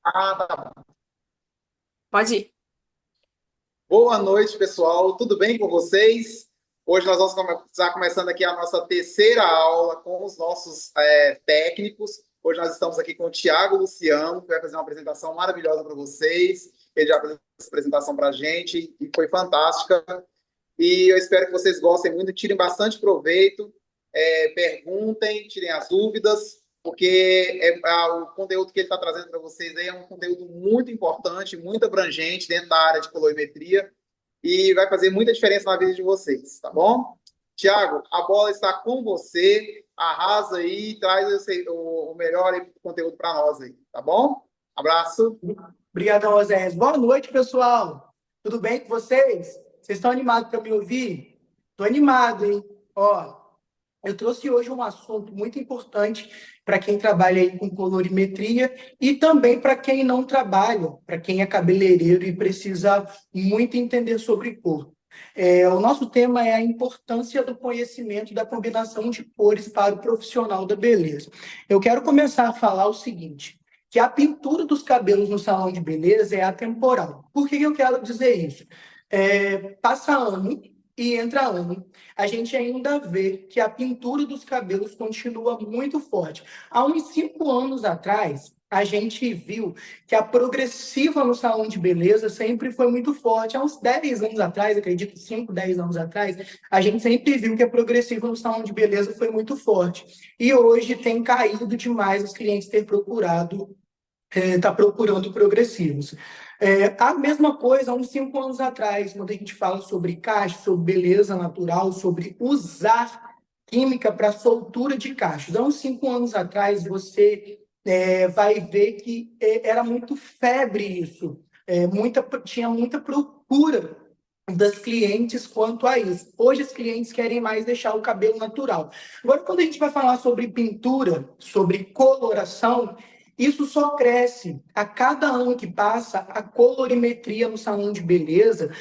Ah, tá. Pode ir. Boa noite, pessoal. Tudo bem com vocês? Hoje nós vamos estar começando aqui a nossa terceira aula com os nossos técnicos. Hoje nós estamos aqui com o Tiago Luciano, que vai fazer uma apresentação maravilhosa para vocês. Ele já fez essa apresentação para a gente e foi fantástica. E eu espero que vocês gostem muito, tirem bastante proveito, perguntem, tirem as dúvidas, porque o conteúdo que ele está trazendo para vocês aí é um conteúdo muito importante, muito abrangente dentro da área de colorimetria e vai fazer muita diferença na vida de vocês, tá bom? Tiago, a bola está com você, arrasa aí, traz o melhor conteúdo para nós aí, tá bom? Abraço. Obrigadão, Oséias. Boa noite, pessoal. Tudo bem com vocês? Vocês estão animados para me ouvir? Estou animado, hein? Ó, eu trouxe hoje um assunto muito importante para quem trabalha aí com colorimetria e também para quem não trabalha, para quem é cabeleireiro e precisa muito entender sobre cor. O nosso tema é a importância do conhecimento da combinação de cores para o profissional da beleza. Eu quero começar a falar o seguinte, que a pintura dos cabelos no salão de beleza é atemporal. Por que eu quero dizer isso? Passa ano e entra ano, a gente ainda vê que a pintura dos cabelos continua muito forte. Há uns 5 anos atrás, a gente viu que a progressiva no salão de beleza sempre foi muito forte. Há uns 10 anos atrás, acredito, 5, 10 anos atrás, a gente sempre viu que a progressiva no salão de beleza foi muito forte. E hoje tem caído demais os clientes ter procurado está procurando progressivos. A mesma coisa, há uns 5 anos atrás, quando a gente fala sobre cachos, sobre beleza natural, sobre usar química para soltura de cachos. Há uns 5 anos atrás, você vai ver que era muito febre isso. Tinha muita procura das clientes quanto a isso. Hoje, os clientes querem mais deixar o cabelo natural. Agora, quando a gente vai falar sobre pintura, sobre coloração, isso só cresce. A cada ano que passa, a colorimetria no salão de beleza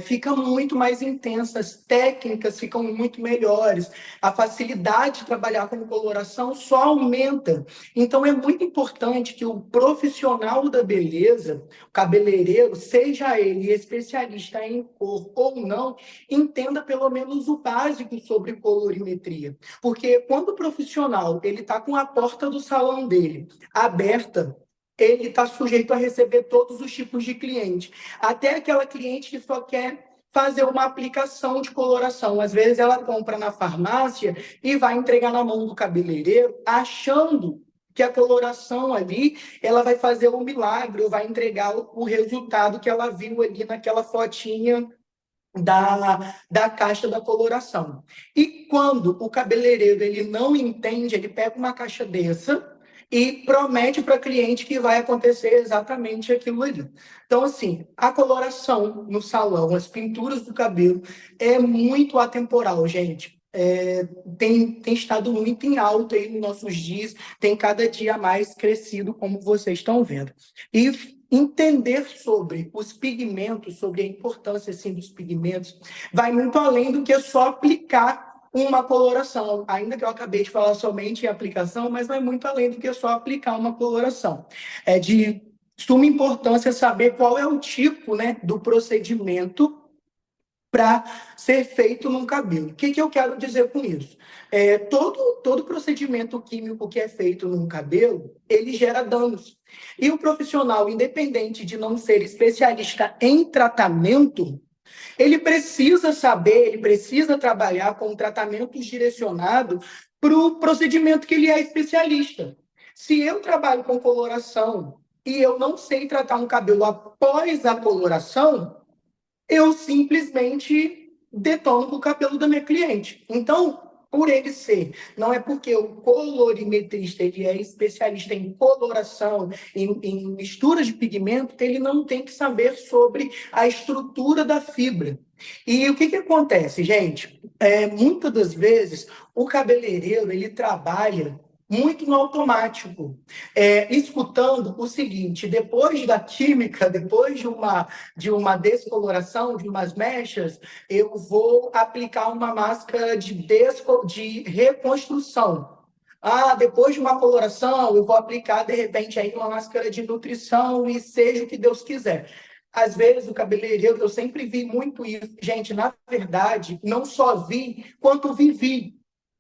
fica muito mais intensa, as técnicas ficam muito melhores, a facilidade de trabalhar com coloração só aumenta. Então, é muito importante que o profissional da beleza, o cabeleireiro, seja ele especialista em cor ou não, entenda pelo menos o básico sobre colorimetria. Porque quando o profissional ele está com a porta do salão dele aberta, ele está sujeito a receber todos os tipos de cliente. Até aquela cliente que só quer fazer uma aplicação de coloração. Às vezes ela compra na farmácia e vai entregar na mão do cabeleireiro, achando que a coloração ali, ela vai fazer um milagre, ou vai entregar o resultado que ela viu ali naquela fotinha da caixa da coloração. E quando o cabeleireiro ele não entende, ele pega uma caixa dessa e promete para a cliente que vai acontecer exatamente aquilo ali. Então, assim, a coloração no salão, as pinturas do cabelo, é muito atemporal, gente. Tem estado muito em alta aí nos nossos dias, tem cada dia mais crescido, como vocês estão vendo. E entender sobre os pigmentos, sobre a importância assim, dos pigmentos, vai muito além do que só aplicar uma coloração, ainda que eu acabei de falar somente em aplicação, mas vai muito além do que só aplicar uma coloração. É de suma importância saber qual é o tipo, né, do procedimento para ser feito num cabelo. O que eu quero dizer com isso? Todo procedimento químico que é feito num cabelo, ele gera danos. E o profissional, independente de não ser especialista em tratamento, ele precisa saber, ele precisa trabalhar com tratamentos direcionados para o procedimento que ele é especialista. Se eu trabalho com coloração e eu não sei tratar um cabelo após a coloração, eu simplesmente detono com o cabelo da minha cliente. Então, por ele ser, não é porque o colorimetrista ele é especialista em coloração, em mistura de pigmento, que ele não tem que saber sobre a estrutura da fibra. E o que acontece, gente? Muitas das vezes, o cabeleireiro ele trabalha muito no automático, escutando o seguinte: depois da química, depois de uma descoloração, de umas mechas, eu vou aplicar uma máscara de reconstrução. Depois de uma coloração, eu vou aplicar, de repente, aí uma máscara de nutrição e seja o que Deus quiser. Às vezes, o cabeleireiro, eu sempre vi muito isso. Gente, na verdade, não só vi, quanto vivi.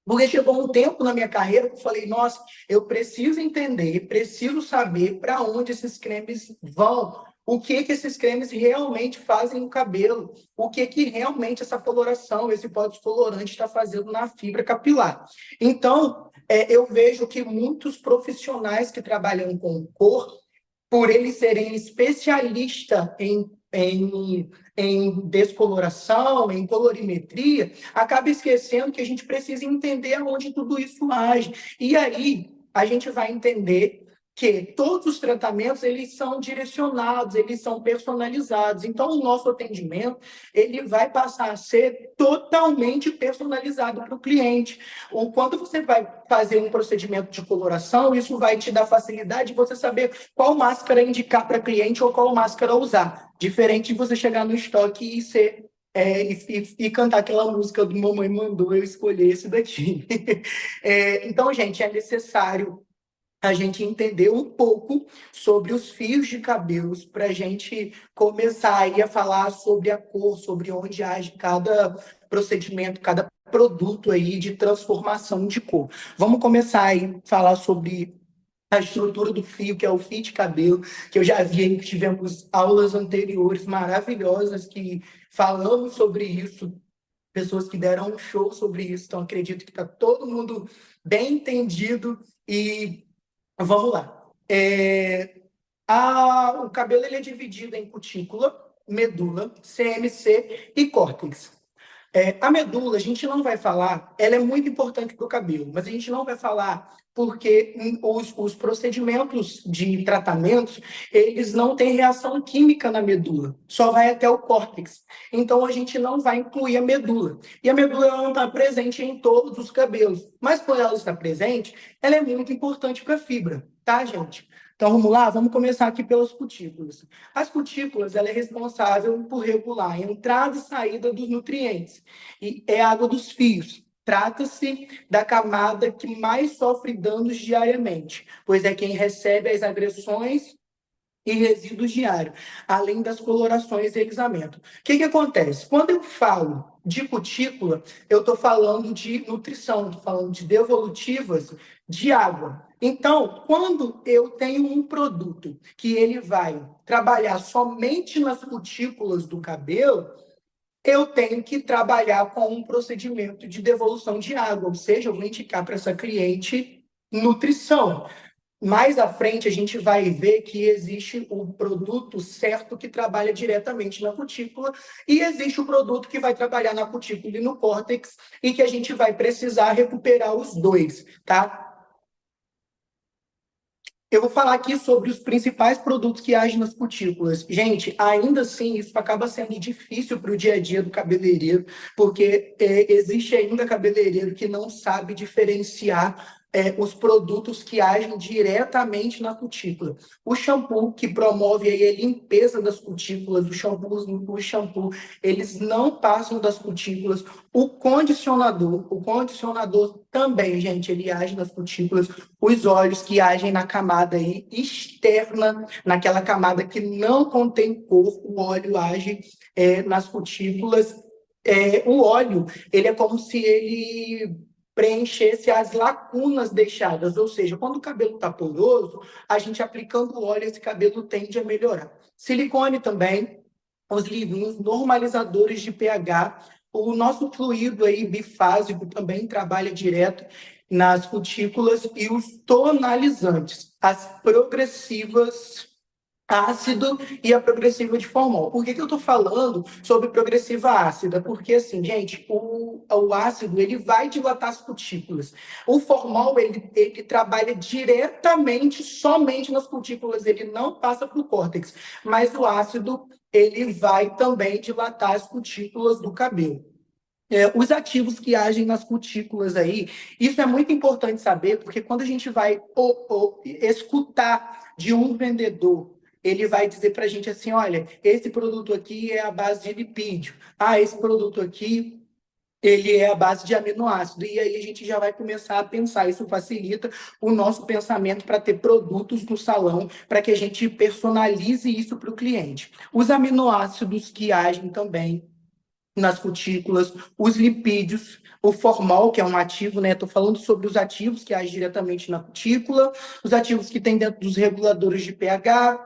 Porque chegou um tempo na minha carreira que eu falei, nossa, eu preciso entender, preciso saber para onde esses cremes vão, o que que esses cremes realmente fazem no cabelo, o que que realmente essa coloração, esse pó descolorante está fazendo na fibra capilar. Então, eu vejo que muitos profissionais que trabalham com cor, por eles serem especialistas em descoloração, em colorimetria, acaba esquecendo que a gente precisa entender aonde tudo isso age. E aí a gente vai entender que todos os tratamentos eles são direcionados, eles são personalizados. Então, o nosso atendimento ele vai passar a ser totalmente personalizado para o cliente. Quando você vai fazer um procedimento de coloração, isso vai te dar facilidade de você saber qual máscara indicar para cliente ou qual máscara usar. Diferente de você chegar no estoque e ser e cantar aquela música do Mamãe Mandou Eu Escolher Esse Daqui. Então, gente, é necessário a gente entender um pouco sobre os fios de cabelos para a gente começar aí a falar sobre a cor, sobre onde age cada procedimento, cada produto aí de transformação de cor. Vamos começar aí a falar sobre a estrutura do fio, que é o fio de cabelo, que eu já vi aí que tivemos aulas anteriores maravilhosas que falamos sobre isso, pessoas que deram um show sobre isso, então acredito que está todo mundo bem entendido e vamos lá. O cabelo ele é dividido em cutícula, medula, CMC e córtex. A medula, a gente não vai falar, ela é muito importante para o cabelo, mas a gente não vai falar porque os procedimentos de tratamentos, eles não têm reação química na medula, só vai até o córtex. Então, a gente não vai incluir a medula. E a medula ela não está presente em todos os cabelos, mas quando ela está presente, ela é muito importante para a fibra, tá, gente? Então, vamos lá? Vamos começar aqui pelas cutículas. As cutículas, ela é responsável por regular a entrada e saída dos nutrientes. E é a água dos fios. Trata-se da camada que mais sofre danos diariamente, pois é quem recebe as agressões e resíduos diários, além das colorações e alisamento. O que que acontece? Quando eu falo de cutícula, eu estou falando de nutrição, estou falando de devolutivas de água. Então, quando eu tenho um produto que ele vai trabalhar somente nas cutículas do cabelo, eu tenho que trabalhar com um procedimento de devolução de água, ou seja, eu vou indicar para essa cliente nutrição. Mais à frente, a gente vai ver que existe o produto certo que trabalha diretamente na cutícula e existe o produto que vai trabalhar na cutícula e no córtex e que a gente vai precisar recuperar os dois, tá? Eu vou falar aqui sobre os principais produtos que agem nas cutículas. Gente, ainda assim, isso acaba sendo difícil para o dia a dia do cabeleireiro, porque existe ainda cabeleireiro que não sabe diferenciar os produtos que agem diretamente na cutícula. O shampoo, que promove aí a limpeza das cutículas, o shampoo, eles não passam das cutículas. O condicionador também, gente, ele age nas cutículas. Os óleos que agem na camada aí externa, naquela camada que não contém cor, o óleo age nas cutículas. O óleo, ele é como se ele preenchesse as lacunas deixadas, ou seja, quando o cabelo está poroso, a gente aplicando óleo, esse cabelo tende a melhorar. Silicone também, os livrinhos normalizadores de pH, o nosso fluido aí bifásico também trabalha direto nas cutículas e os tonalizantes, as progressivas ácido e a progressiva de formol. Por que que eu estou falando sobre progressiva ácida? Porque, assim, gente, o ácido, ele vai dilatar as cutículas. O formol, ele trabalha diretamente, somente nas cutículas, ele não passa para o córtex. Mas o ácido, ele vai também dilatar as cutículas do cabelo. Os ativos que agem nas cutículas aí, isso é muito importante saber, porque quando a gente vai escutar de um vendedor, ele vai dizer para a gente assim, olha, esse produto aqui é a base de lipídio, esse produto aqui ele é a base de aminoácido. E aí a gente já vai começar a pensar. Isso facilita o nosso pensamento para ter produtos no salão, para que a gente personalize isso para o cliente. Os aminoácidos que agem também nas cutículas, os lipídios, o formol, que é um ativo, né? Estou falando sobre os ativos que agem diretamente na cutícula, os ativos que tem dentro dos reguladores de pH,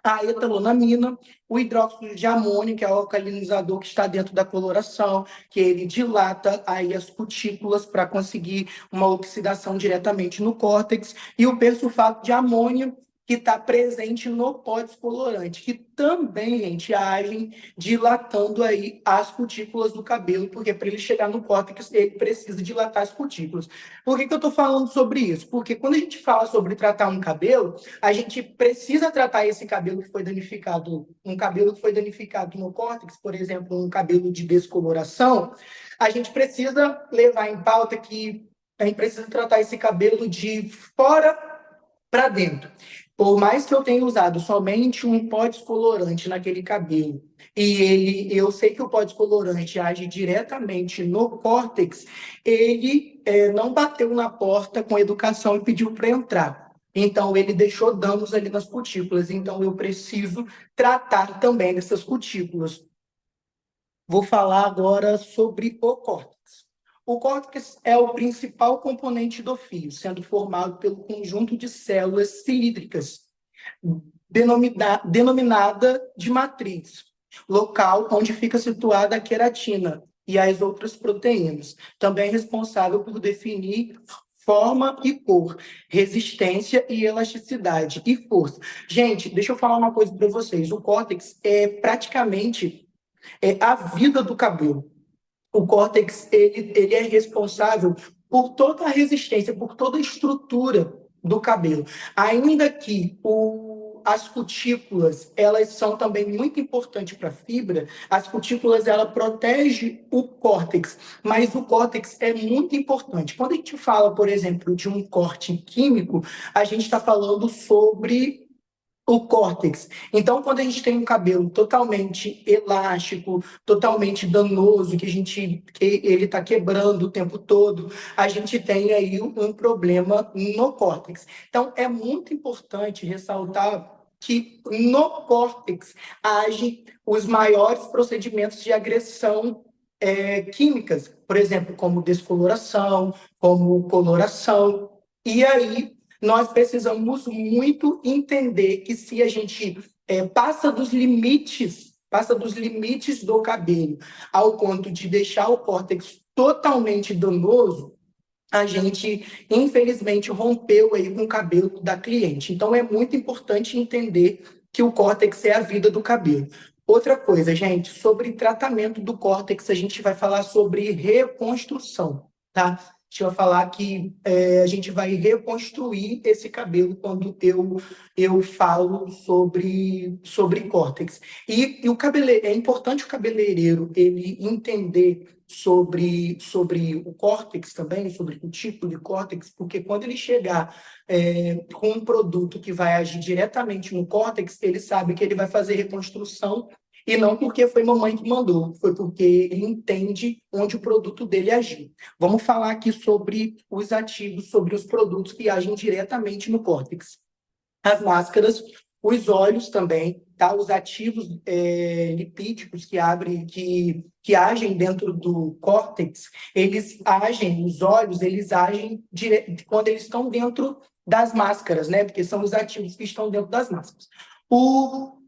a etalonamina, o hidróxido de amônio, que é o alcalinizador que está dentro da coloração, que ele dilata aí as cutículas para conseguir uma oxidação diretamente no córtex, e o persulfato de amônio, que está presente no pó descolorante, que também, gente, agem dilatando aí as cutículas do cabelo, porque para ele chegar no córtex, ele precisa dilatar as cutículas. Por que eu estou falando sobre isso? Porque quando a gente fala sobre tratar um cabelo, a gente precisa tratar esse cabelo que foi danificado, um cabelo que foi danificado no córtex, por exemplo, um cabelo de descoloração, a gente precisa levar em pauta que a gente precisa tratar esse cabelo de fora para dentro. Por mais que eu tenha usado somente um pó descolorante naquele cabelo, eu sei que o pó descolorante age diretamente no córtex, ele não bateu na porta com educação e pediu para entrar. Então, ele deixou danos ali nas cutículas. Então, eu preciso tratar também dessas cutículas. Vou falar agora sobre o córtex. O córtex é o principal componente do fio, sendo formado pelo conjunto de células cilíndricas, denominada de matriz, local onde fica situada a queratina e as outras proteínas. Também é responsável por definir forma e cor, resistência e elasticidade e força. Gente, deixa eu falar uma coisa para vocês. O córtex é praticamente a vida do cabelo. O córtex ele é responsável por toda a resistência, por toda a estrutura do cabelo. Ainda que as cutículas, elas são também muito importantes para a fibra, as cutículas, ela protege o córtex, mas o córtex é muito importante. Quando a gente fala, por exemplo, de um corte químico, a gente está falando sobre o córtex. Então, quando a gente tem um cabelo totalmente elástico, totalmente danoso, que ele está quebrando o tempo todo, a gente tem aí um problema no córtex. Então, é muito importante ressaltar que no córtex agem os maiores procedimentos de agressão químicas, por exemplo, como descoloração, como coloração. E aí nós precisamos muito entender que se a gente passa dos limites do cabelo ao ponto de deixar o córtex totalmente danoso, a gente, infelizmente, rompeu aí com o cabelo da cliente. Então, é muito importante entender que o córtex é a vida do cabelo. Outra coisa, gente, sobre tratamento do córtex, a gente vai falar sobre reconstrução, tá? A gente vai falar que a gente vai reconstruir esse cabelo quando eu falo sobre córtex. E é importante o cabeleireiro ele entender sobre o córtex também, sobre o tipo de córtex, porque quando ele chegar com um produto que vai agir diretamente no córtex, ele sabe que ele vai fazer reconstrução e não porque foi mamãe que mandou, foi porque ele entende onde o produto dele agiu. Vamos falar aqui sobre os ativos, sobre os produtos que agem diretamente no córtex. As máscaras, os óleos também, tá? Os ativos lipídicos que agem dentro do córtex, os óleos, eles agem quando eles estão dentro das máscaras, né? Porque são os ativos que estão dentro das máscaras. O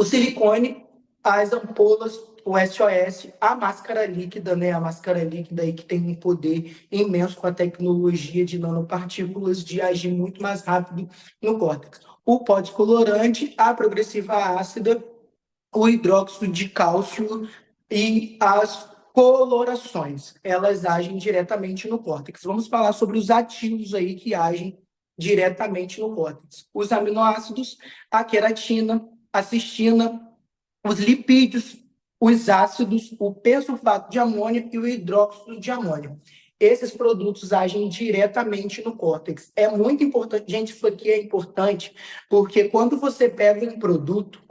silicone, as ampolas, o SOS, a máscara líquida, né? A máscara líquida aí que tem um poder imenso com a tecnologia de nanopartículas de agir muito mais rápido no córtex. O pó descolorante, a progressiva ácida, o hidróxido de cálcio e as colorações. Elas agem diretamente no córtex. Vamos falar sobre os ativos aí que agem diretamente no córtex. Os aminoácidos, a queratina, a cistina, os lipídios, os ácidos, o persulfato de amônio e o hidróxido de amônio. Esses produtos agem diretamente no córtex. É muito importante, gente, isso aqui é importante, porque quando você pega um produto,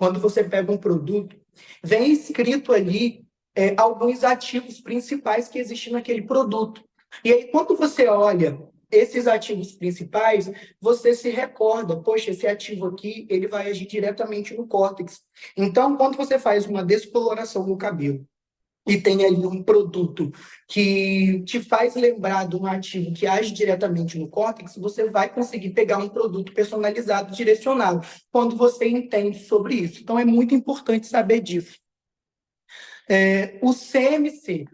vem escrito ali alguns ativos principais que existem naquele produto. E aí, quando você olha esses ativos principais, você se recorda, poxa, esse ativo aqui, ele vai agir diretamente no córtex. Então, quando você faz uma descoloração no cabelo, e tem ali um produto que te faz lembrar de um ativo que age diretamente no córtex, você vai conseguir pegar um produto personalizado, direcionado, quando você entende sobre isso. Então, é muito importante saber disso. O CMC,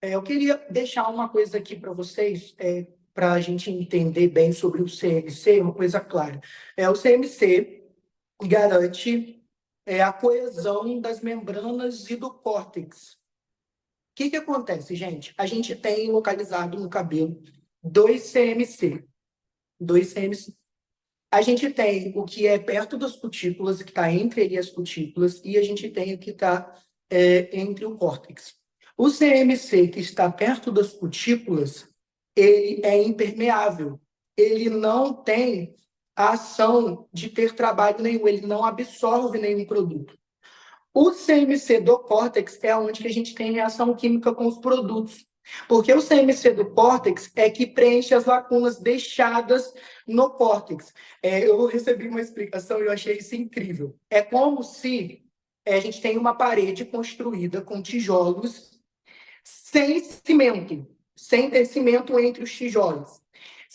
eu queria deixar uma coisa aqui para vocês, para a gente entender bem sobre o CMC, uma coisa clara. O CMC garante a coesão das membranas e do córtex. O que acontece, gente? A gente tem localizado no cabelo dois CMC. Dois CMC. A gente tem o que é perto das cutículas, que está entre ali as cutículas, e a gente tem o que está entre o córtex. O CMC que está perto das cutículas, ele é impermeável. Ele não tem a ação de ter trabalho nenhum, ele não absorve nenhum produto. O CMC do córtex é onde que a gente tem reação química com os produtos. Porque o CMC do córtex é que preenche as lacunas deixadas no córtex. Eu recebi uma explicação e eu achei isso incrível. É como se a gente tem uma parede construída com tijolos sem cimento, sem ter cimento entre os tijolos,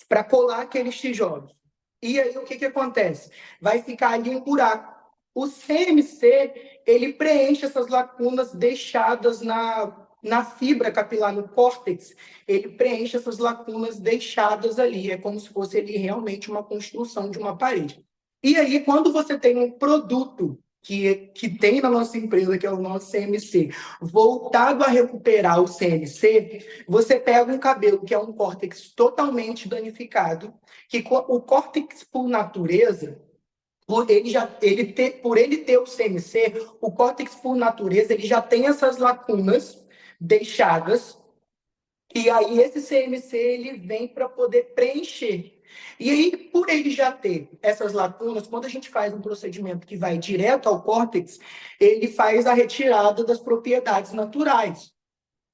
para colar aqueles tijolos. E aí o que acontece? Vai ficar ali um buraco. O CMC, ele preenche essas lacunas deixadas na fibra capilar, no córtex, ele preenche essas lacunas deixadas ali. É como se fosse ali realmente uma construção de uma parede. E aí, quando você tem um produto que tem na nossa empresa, que é o nosso CMC, voltado a recuperar o CMC, você pega um cabelo que é um córtex totalmente danificado, que o córtex, por natureza, por ele ter o CMC, o córtex, por natureza, ele já tem essas lacunas deixadas, e aí esse CMC ele vem para poder preencher. E aí, por ele já ter essas lacunas, quando a gente faz um procedimento que vai direto ao córtex, ele faz a retirada das propriedades naturais,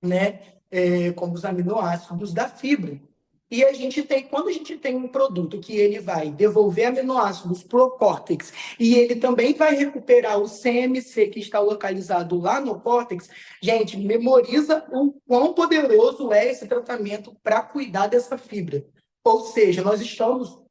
né? Como os aminoácidos da fibra. E a gente tem, quando a gente tem um produto que ele vai devolver aminoácidos para o córtex e ele também vai recuperar o CMC que está localizado lá no córtex, gente, memoriza o quão poderoso é esse tratamento para cuidar dessa fibra. Ou seja, nós estamos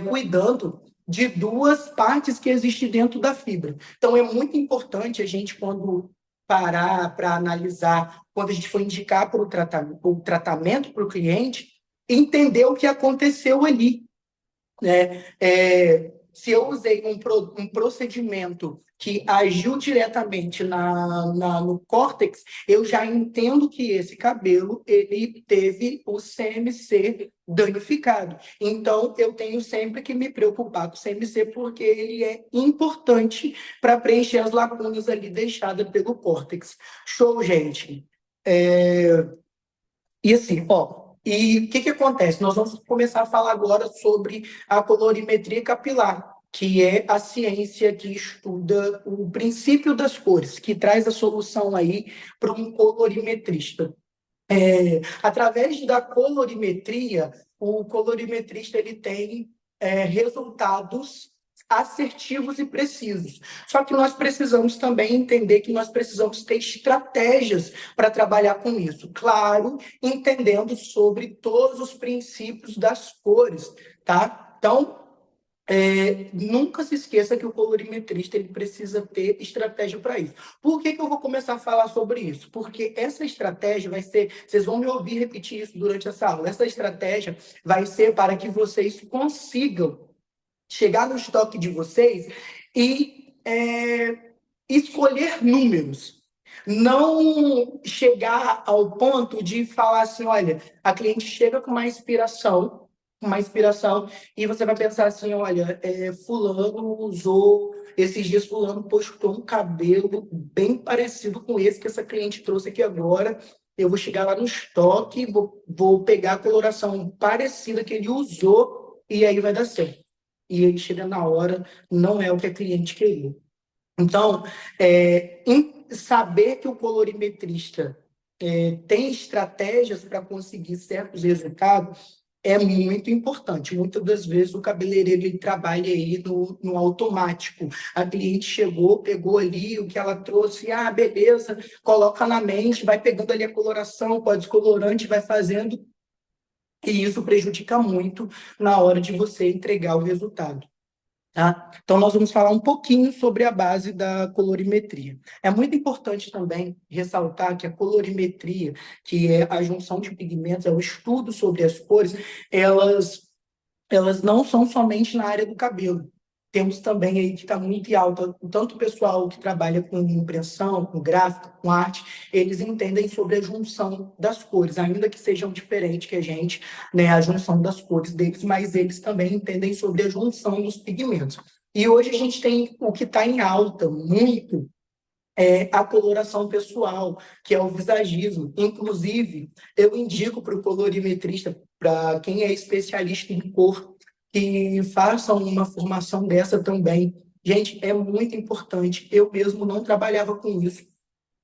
cuidando de duas partes que existem dentro da fibra. Então, é muito importante a gente, quando parar para analisar, quando a gente for indicar para o tratamento para o cliente, entender o que aconteceu ali, né? Se eu usei um procedimento que agiu diretamente no córtex, eu já entendo que esse cabelo ele teve o CMC danificado. Então, eu tenho sempre que me preocupar com o CMC, porque ele é importante para preencher as lacunas ali deixadas pelo córtex. Show, gente? E assim, e o que acontece? Nós vamos começar a falar agora sobre a colorimetria capilar, que é a ciência que estuda o princípio das cores, que traz a solução aí para um colorimetrista. Através da colorimetria, o colorimetrista ele tem resultados assertivos e precisos. Só que nós precisamos também entender que nós precisamos ter estratégias para trabalhar com isso. Claro, entendendo sobre todos os princípios das cores, tá? Então, nunca se esqueça que o colorimetrista ele precisa ter estratégia para isso. Por que eu vou começar a falar sobre isso? Porque essa estratégia vai ser, vocês vão me ouvir repetir isso durante essa aula, essa estratégia vai ser para que vocês consigam chegar no estoque de vocês e escolher números. Não chegar ao ponto de falar assim, olha, a cliente chega com uma inspiração, e você vai pensar assim, olha, fulano usou, esses dias fulano postou um cabelo bem parecido com esse que essa cliente trouxe aqui agora, eu vou chegar lá no estoque, vou pegar a coloração parecida que ele usou, e aí vai dar certo. E aí chega na hora, não é o que a cliente queria. Então, saber que o colorimetrista tem estratégias para conseguir certos resultados é muito importante. Muitas das vezes o cabeleireiro ele trabalha aí no automático. A cliente chegou, pegou ali o que ela trouxe, beleza, coloca na mente, vai pegando ali a coloração, pó descolorante, vai fazendo, e isso prejudica muito na hora de você entregar o resultado. Tá? Então, nós vamos falar um pouquinho sobre a base da colorimetria. É muito importante também ressaltar que a colorimetria, que é a junção de pigmentos, é o estudo sobre as cores, elas não são somente na área do cabelo. Temos também aí que está muito em alta, tanto o pessoal que trabalha com impressão, com gráfico, com arte, eles entendem sobre a junção das cores, ainda que sejam diferentes que a gente, né, a junção das cores deles, mas eles também entendem sobre a junção dos pigmentos. E hoje a gente tem o que está em alta muito é a coloração pessoal, que é o visagismo. Inclusive, eu indico para o colorimetrista, para quem é especialista em cor, que façam uma formação dessa também. Gente, é muito importante. Eu mesmo não trabalhava com isso.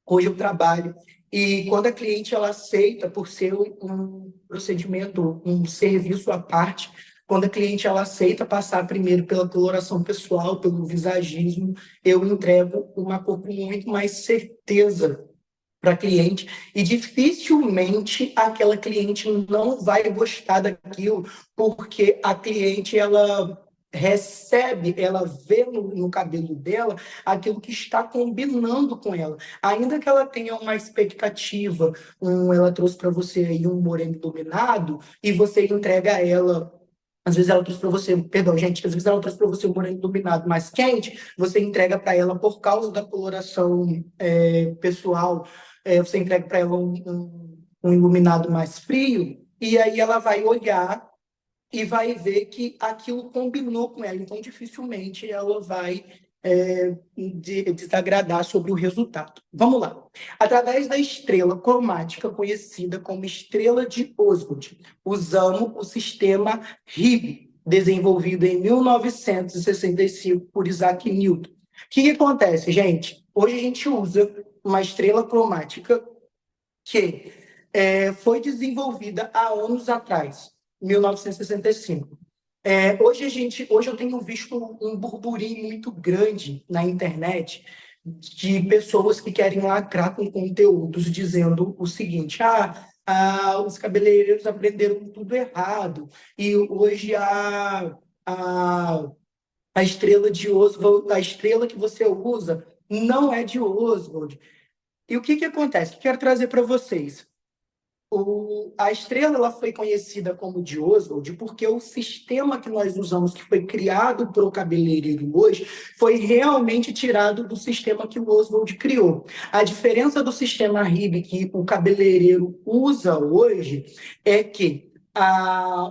Hoje eu trabalho. E quando a cliente ela aceita por ser um procedimento, um serviço à parte, quando a cliente ela aceita passar primeiro pela coloração pessoal, pelo visagismo, eu entrego uma cor com muito mais certeza para a cliente e dificilmente aquela cliente não vai gostar daquilo, porque a cliente ela recebe, ela vê no cabelo dela aquilo que está combinando com ela. Ainda que ela tenha uma expectativa, ela trouxe para você aí um moreno dominado e você entrega a ela. Às vezes ela trouxe para você, perdão, gente, às vezes ela trouxe para você um moreno dominado mais quente, você entrega para ela por causa da coloração pessoal, você entrega para ela um iluminado mais frio, e aí ela vai olhar e vai ver que aquilo combinou com ela. Então, dificilmente ela vai desagradar sobre o resultado. Vamos lá. Através da estrela cromática, conhecida como estrela de Osgood, usamos o sistema RIB, desenvolvido em 1965 por Isaac Newton. O que acontece, gente? Hoje a gente usa uma estrela cromática que foi desenvolvida há anos atrás, 1965. Hoje eu tenho visto um burburinho muito grande na internet de pessoas que querem lacrar com conteúdos dizendo o seguinte: os cabeleireiros aprenderam tudo errado, e hoje a estrela de Oswald, a estrela que você usa não é de Oswald. E o que acontece? O que eu quero trazer para vocês? A estrela ela foi conhecida como de Oswald porque o sistema que nós usamos, que foi criado para o cabeleireiro hoje, foi realmente tirado do sistema que o Oswald criou. A diferença do sistema RIB que o cabeleireiro usa hoje é que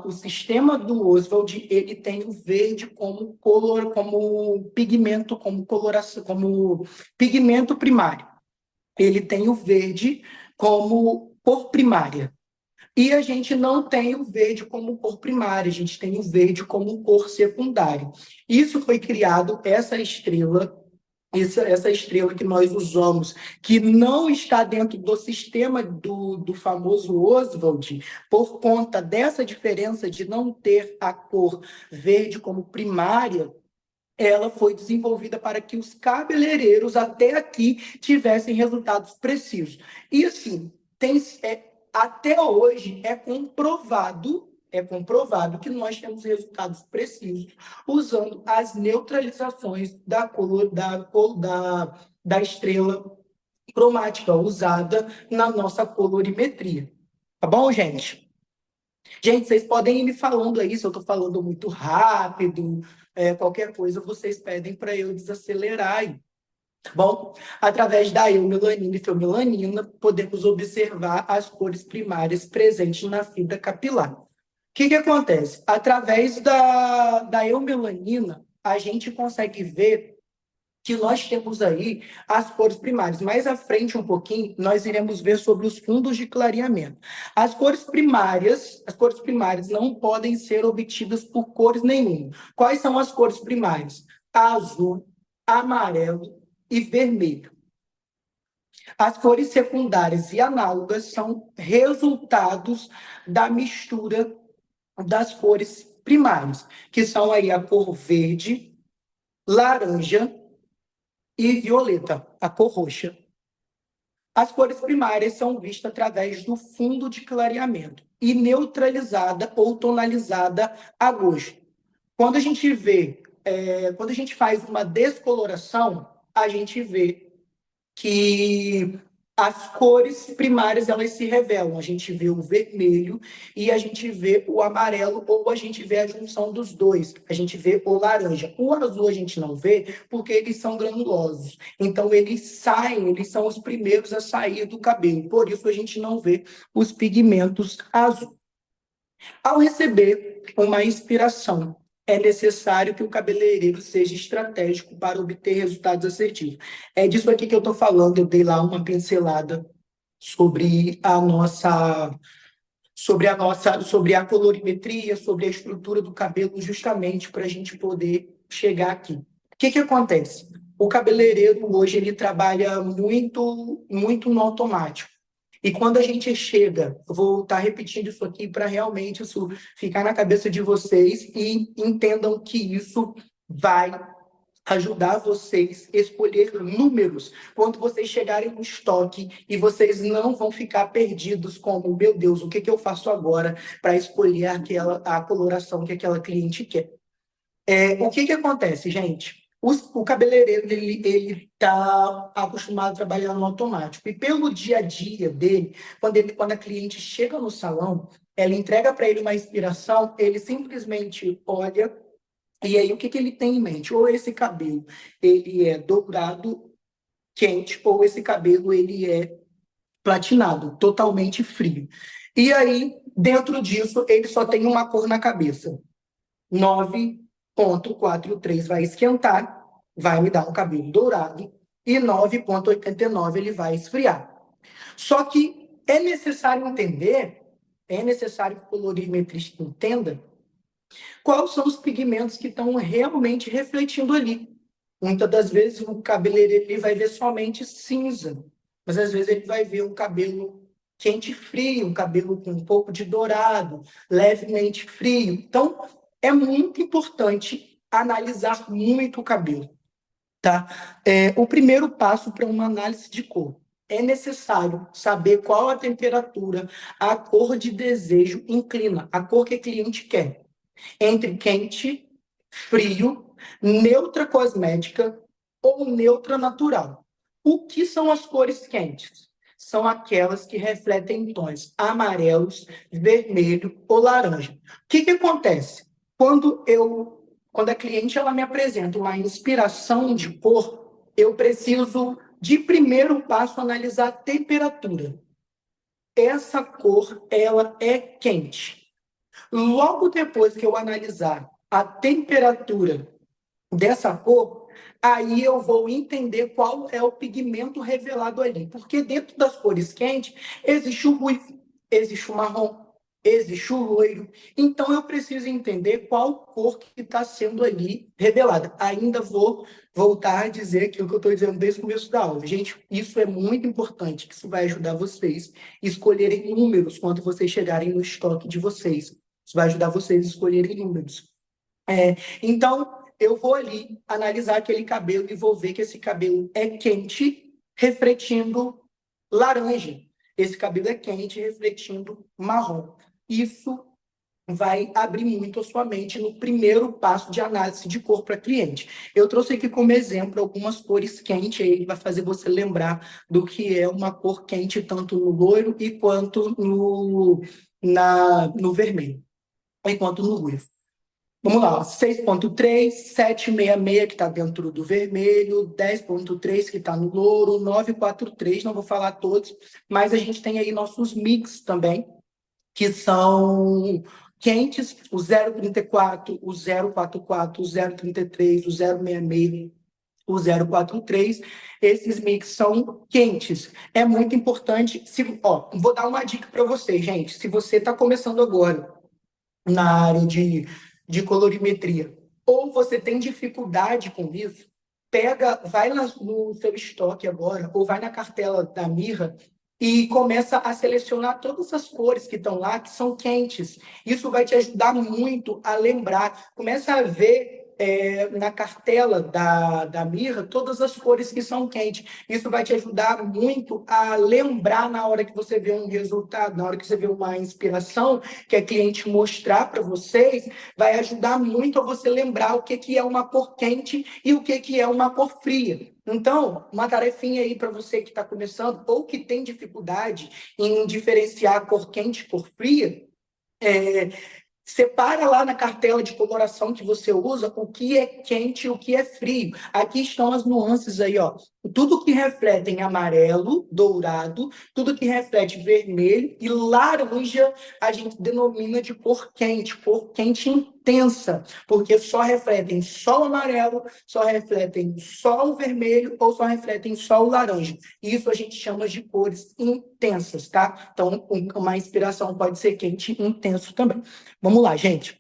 o sistema do Oswald ele tem o verde como como pigmento, como coloração, como pigmento primário. Ele tem o verde como cor primária. E a gente não tem o verde como cor primária, a gente tem o verde como cor secundária. Isso foi criado, essa estrela que nós usamos, que não está dentro do sistema do famoso Oswald, por conta dessa diferença de não ter a cor verde como primária, ela foi desenvolvida para que os cabeleireiros até aqui tivessem resultados precisos. E assim, até hoje é comprovado que nós temos resultados precisos usando as neutralizações da estrela cromática usada na nossa colorimetria. Tá bom, gente? Gente, vocês podem ir me falando aí se eu estou falando muito rápido, qualquer coisa vocês pedem para eu desacelerar aí. Tá bom? Através da eumelanina e feumelanina, podemos observar as cores primárias presentes na fibra capilar. O que acontece? Através da eumelanina, a gente consegue ver que nós temos aí as cores primárias. Mais à frente um pouquinho, nós iremos ver sobre os fundos de clareamento. As cores primárias não podem ser obtidas por cores nenhuma. Quais são as cores primárias? Azul, amarelo, e vermelho. As cores secundárias e análogas são resultados da mistura das cores primárias, que são aí a cor verde, laranja e violeta, a cor roxa. As cores primárias são vistas através do fundo de clareamento e neutralizada ou tonalizada a gosto. Quando a gente quando a gente faz uma descoloração, a gente vê que as cores primárias elas se revelam. A gente vê o vermelho e a gente vê o amarelo, ou a gente vê a junção dos dois. A gente vê o laranja. O azul a gente não vê porque eles são granulosos. Então, eles são os primeiros a sair do cabelo. Por isso, a gente não vê os pigmentos azul. Ao receber uma inspiração, é necessário que o cabeleireiro seja estratégico para obter resultados assertivos. É disso aqui que eu estou falando. Eu dei lá uma pincelada sobre sobre a colorimetria, sobre a estrutura do cabelo, justamente para a gente poder chegar aqui. O que acontece? O cabeleireiro hoje ele trabalha muito no automático. E quando a gente chega, eu vou estar repetindo isso aqui para realmente isso ficar na cabeça de vocês e entendam que isso vai ajudar vocês a escolher números quando vocês chegarem no estoque, e vocês não vão ficar perdidos como, meu Deus, o que eu faço agora para escolher a coloração que aquela cliente quer. O que acontece, gente? O cabeleireiro, ele está acostumado a trabalhar no automático. E pelo dia a dia dele, quando a cliente chega no salão, ela entrega para ele uma inspiração, ele simplesmente olha, e aí o que ele tem em mente? Ou esse cabelo, ele é dourado, quente, ou esse cabelo, ele é platinado, totalmente frio. E aí, dentro disso, ele só tem uma cor na cabeça. 9,43 vai esquentar, vai me dar um cabelo dourado, e 9,89 ele vai esfriar. Só que é necessário entender, é necessário que o colorimetrista entenda quais são os pigmentos que estão realmente refletindo ali. Muitas das vezes o cabeleireiro ele vai ver somente cinza, mas às vezes ele vai ver um cabelo quente e frio, um cabelo com um pouco de dourado, levemente frio. Então, é muito importante analisar muito o cabelo, tá? O primeiro passo para uma análise de cor. É necessário saber qual a temperatura, a cor de desejo inclina, a cor que a cliente quer. Entre quente, frio, neutra cosmética ou neutra natural. O que são as cores quentes? São aquelas que refletem tons amarelos, vermelho ou laranja. O que acontece? Quando a cliente ela me apresenta uma inspiração de cor, eu preciso, de primeiro passo, analisar a temperatura. Essa cor, ela é quente. Logo depois que eu analisar a temperatura dessa cor, aí eu vou entender qual é o pigmento revelado ali. Porque dentro das cores quentes, existe o ruivo, existe o marrom, existe o loiro. Então, eu preciso entender qual cor que está sendo ali revelada. Ainda vou voltar a dizer aquilo que eu estou dizendo desde o começo da aula. Gente, isso é muito importante, que isso vai ajudar vocês a escolherem números quando vocês chegarem no estoque de vocês. Isso vai ajudar vocês a escolherem números. Então, eu vou ali analisar aquele cabelo e vou ver que esse cabelo é quente, refletindo laranja. Esse cabelo é quente, refletindo marrom. Isso vai abrir muito a sua mente no primeiro passo de análise de cor para cliente. Eu trouxe aqui como exemplo algumas cores quentes, aí ele vai fazer você lembrar do que é uma cor quente, tanto no loiro e quanto no vermelho, enquanto no ruivo. Vamos lá, 6,3, 7,66 que está dentro do vermelho, 10,3 que está no louro, 9,43, não vou falar todos, mas a gente tem aí nossos mix também, que são quentes, o 0,34, o 0,44, o 0,33, o 0,66, o 0,43. Esses mix são quentes. É muito importante. Vou dar uma dica para você, gente. Se você está começando agora na área de colorimetria, ou você tem dificuldade com isso, vai no seu estoque agora, ou vai na cartela da Mirra e começa a selecionar todas as cores que estão lá, que são quentes. Isso vai te ajudar muito a lembrar. Começa a ver na cartela da Mirra todas as cores que são quentes. Isso vai te ajudar muito a lembrar na hora que você vê um resultado, na hora que você vê uma inspiração que a cliente mostrar para vocês, vai ajudar muito a você lembrar o que é uma cor quente e o que é uma cor fria. Então, uma tarefinha aí para você que está começando ou que tem dificuldade em diferenciar a cor quente e cor fria, separa lá na cartela de coloração que você usa o que é quente e o que é frio. Aqui estão as nuances aí, ó. Tudo que reflete em amarelo, dourado, tudo que reflete vermelho e laranja, a gente denomina de cor quente intensa, porque só refletem só o amarelo, só refletem só o vermelho ou só refletem só o laranja. Isso a gente chama de cores intensas, tá? Então, uma inspiração pode ser quente e intenso também. Vamos lá, gente.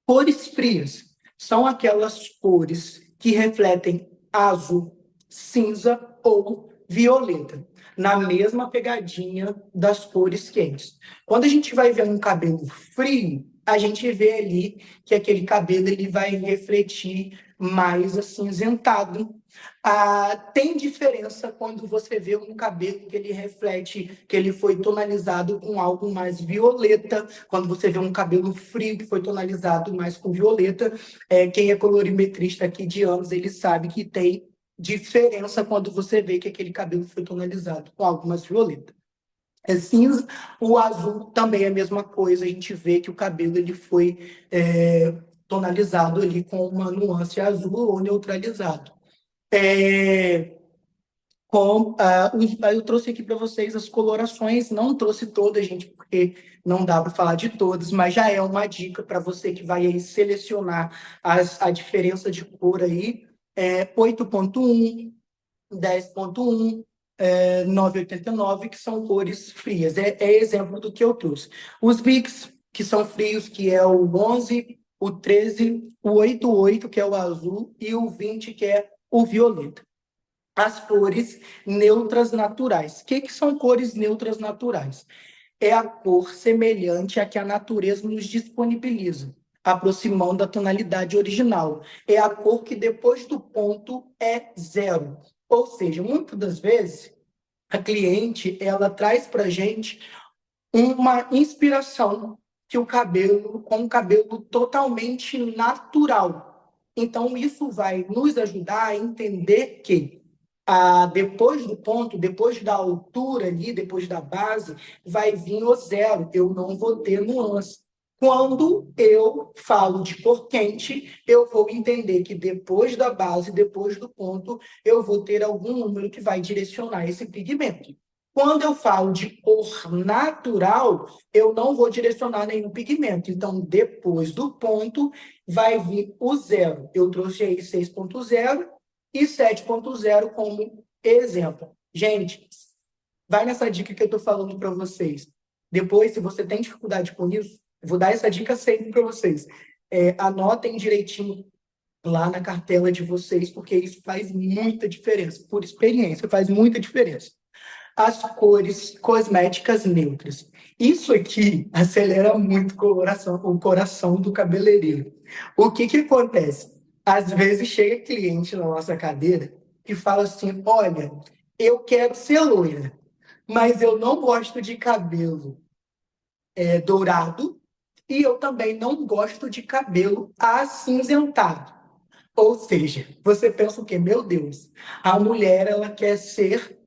Cores frias são aquelas cores que refletem azul, cinza ou violeta, na mesma pegadinha das cores quentes. Quando a gente vai ver um cabelo frio, a gente vê ali que aquele cabelo ele vai refletir mais acinzentado. Tem diferença quando você vê um cabelo que ele reflete, que ele foi tonalizado com algo mais violeta, quando você vê um cabelo frio que foi tonalizado mais com violeta. Quem é colorimetrista aqui de anos, ele sabe que tem diferença quando você vê que aquele cabelo foi tonalizado com algo mais violeta. Cinza, o azul também é a mesma coisa, a gente vê que o cabelo ele foi tonalizado ali com uma nuance azul ou neutralizado. Eu trouxe aqui para vocês as colorações, não trouxe todas, gente, porque não dá para falar de todas, mas já é uma dica para você que vai aí selecionar a diferença de cor aí, 8.1, 10.1, 9,89, que são cores frias. É exemplo do que eu trouxe. Os Bics, que são frios, que é o 11, o 13, o 88, que é o azul, e o 20, que é o violeta. As cores neutras naturais. O que são cores neutras naturais? É a cor semelhante à que a natureza nos disponibiliza, aproximando da tonalidade original. É a cor que depois do ponto é zero. Ou seja, muitas das vezes, a cliente ela traz para a gente uma inspiração com um cabelo totalmente natural. Então, isso vai nos ajudar a entender que depois do ponto, depois da altura ali, depois da base, vai vir o zero. Eu não vou ter nuance. Quando eu falo de cor quente, eu vou entender que depois da base, depois do ponto, eu vou ter algum número que vai direcionar esse pigmento. Quando eu falo de cor natural, eu não vou direcionar nenhum pigmento. Então, depois do ponto, vai vir o zero. Eu trouxe aí 6.0 e 7.0 como exemplo. Gente, vai nessa dica que eu estou falando para vocês. Depois, se você tem dificuldade com isso, eu vou dar essa dica sempre para vocês. Anotem direitinho lá na cartela de vocês, porque isso faz muita diferença. Por experiência, faz muita diferença. As cores cosméticas neutras. Isso aqui acelera muito o coração do cabeleireiro. O que acontece? Às vezes chega cliente na nossa cadeira e fala assim: olha, eu quero ser loira, mas eu não gosto de cabelo dourado e eu também não gosto de cabelo acinzentado. Ou seja, você pensa o quê? Meu Deus, a mulher ela quer ser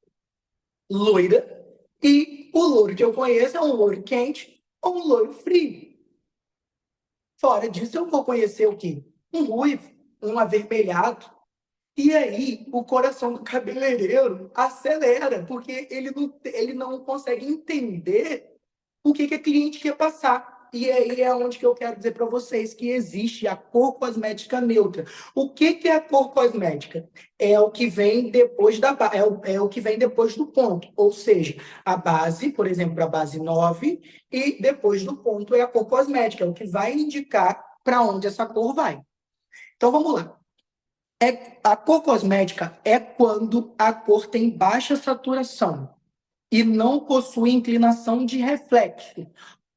loira e o loiro que eu conheço é um loiro quente ou um loiro frio. Fora disso, eu vou conhecer o quê? Um ruivo, um avermelhado. E aí, o coração do cabeleireiro acelera, porque ele não consegue entender o que a cliente quer passar. E aí é onde que eu quero dizer para vocês que existe a cor cosmética neutra. O que é a cor cosmética? É o que vem depois o que vem depois do ponto. Ou seja, a base, por exemplo, a base 9, e depois do ponto é a cor cosmética, é o que vai indicar para onde essa cor vai. Então vamos lá. A cor cosmética é quando a cor tem baixa saturação e não possui inclinação de reflexo.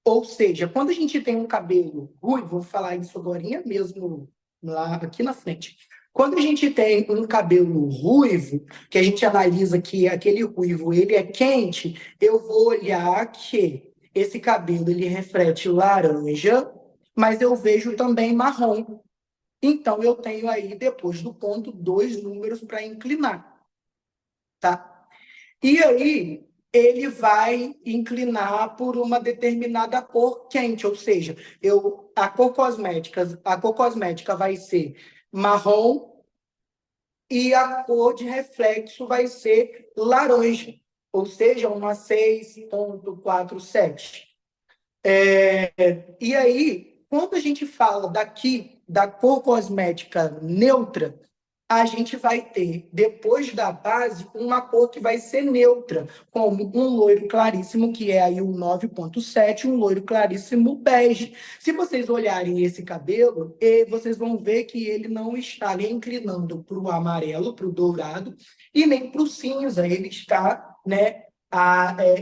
Ou seja, quando a gente tem um cabelo ruivo, vou falar isso agora mesmo lá aqui na frente. Quando a gente tem um cabelo ruivo, que a gente analisa que aquele ruivo ele é quente, eu vou olhar que esse cabelo ele reflete laranja, mas eu vejo também marrom. Então eu tenho aí depois do ponto dois números para inclinar, tá? E aí, ele vai inclinar por uma determinada cor quente, ou seja, a cor cosmética vai ser marrom e a cor de reflexo vai ser laranja, ou seja, uma 6,47. E aí, quando a gente fala daqui da cor cosmética neutra, a gente vai ter, depois da base, uma cor que vai ser neutra, como um loiro claríssimo, que é aí o 9,7, um loiro claríssimo bege. Se vocês olharem esse cabelo, vocês vão ver que ele não está nem inclinando para o amarelo, para o dourado, e nem para o cinza. Ele está, né,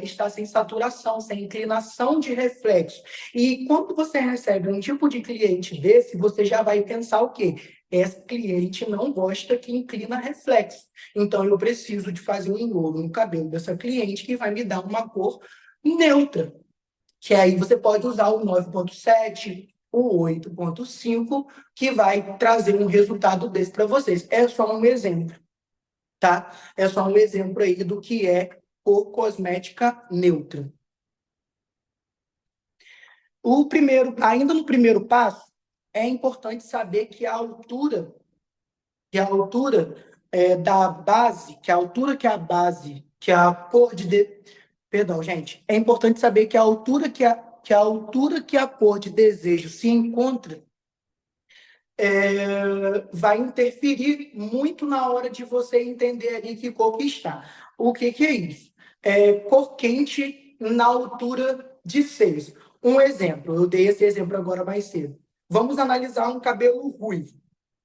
está sem saturação, sem inclinação de reflexo. E quando você recebe um tipo de cliente desse, você já vai pensar o quê? Esse cliente não gosta que inclina reflexo. Então, eu preciso de fazer um enrolo no cabelo dessa cliente que vai me dar uma cor neutra. Que aí você pode usar o 9,7, o 8,5, que vai trazer um resultado desse para vocês. É só um exemplo, tá? É só um exemplo aí do que é cor cosmética neutra. Ainda no primeiro passo, é importante saber da base, que a altura que a base, que a cor Perdão, gente. É importante saber que a altura que a cor de desejo se encontra vai interferir muito na hora de você entender ali que cor que está. O que é isso? Cor quente na altura de 6. Um exemplo, eu dei esse exemplo agora mais cedo. Vamos analisar um cabelo ruivo.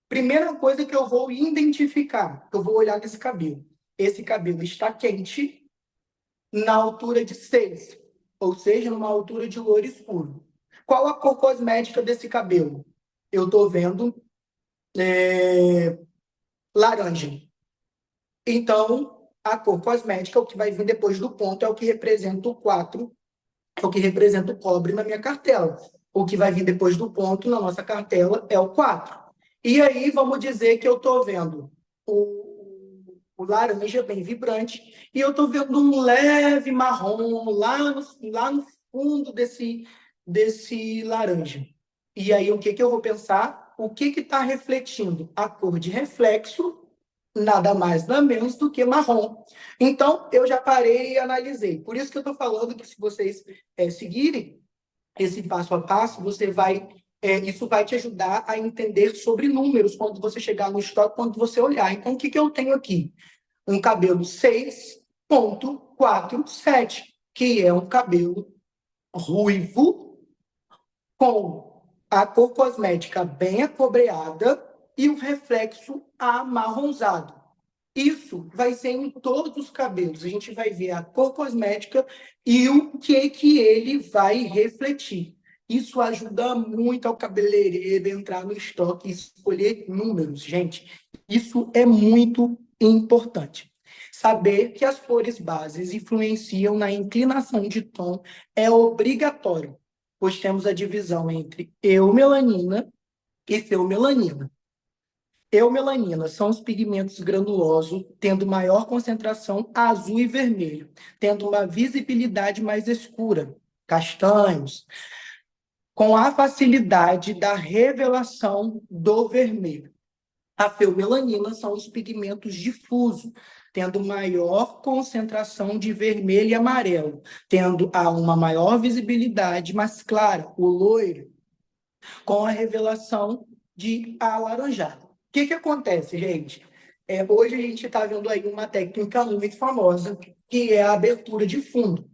Primeira coisa que eu vou identificar, eu vou olhar nesse cabelo. Esse cabelo está quente na altura de 6, ou seja, numa altura de loiro escuro. Qual a cor cosmética desse cabelo? Eu estou vendo laranja. Então, a cor cosmética, o que vai vir depois do ponto, é o que representa o 4, é o que representa o cobre na minha cartela. O que vai vir depois do ponto na nossa cartela é o 4. E aí, vamos dizer que eu estou vendo o laranja bem vibrante e eu estou vendo um leve marrom lá no fundo desse laranja. E aí, o que eu vou pensar? O que está refletindo? A cor de reflexo, nada mais, nada menos do que marrom. Então, eu já parei e analisei. Por isso que eu estou falando que se vocês seguirem esse passo a passo, isso vai te ajudar a entender sobre números quando você chegar no estoque, quando você olhar. Então, o que eu tenho aqui? Um cabelo 6,47, que é um cabelo ruivo com a cor cosmética bem acobreada e o reflexo amarronzado. Isso vai ser em todos os cabelos. A gente vai ver a cor cosmética e o que ele vai refletir. Isso ajuda muito ao cabeleireiro a entrar no estoque e escolher números, gente. Isso é muito importante. Saber que as cores bases influenciam na inclinação de tom é obrigatório, pois temos a divisão entre eumelanina e feumelanina. Eumelanina são os pigmentos granulosos, tendo maior concentração azul e vermelho, tendo uma visibilidade mais escura, castanhos, com a facilidade da revelação do vermelho. A feumelanina são os pigmentos difusos, tendo maior concentração de vermelho e amarelo, tendo uma maior visibilidade mais clara, o loiro, com a revelação de alaranjado. O que acontece, gente? Hoje a gente está vendo aí uma técnica muito famosa, que é a abertura de fundo.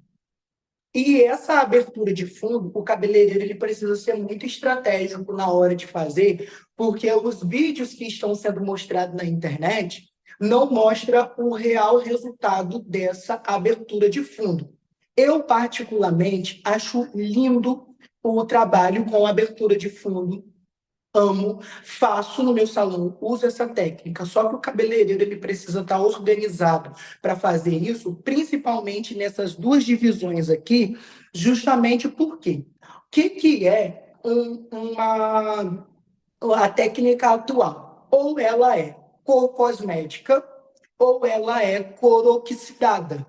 E essa abertura de fundo, o cabeleireiro ele precisa ser muito estratégico na hora de fazer, porque os vídeos que estão sendo mostrados na internet não mostram o real resultado dessa abertura de fundo. Eu, particularmente, acho lindo o trabalho com abertura de fundo. Amo, faço no meu salão, uso essa técnica. Só que o cabeleireiro ele precisa estar organizado para fazer isso, principalmente nessas duas divisões aqui, justamente porque o que é a técnica atual? Ou ela é cor cosmética, ou ela é cor oxidada.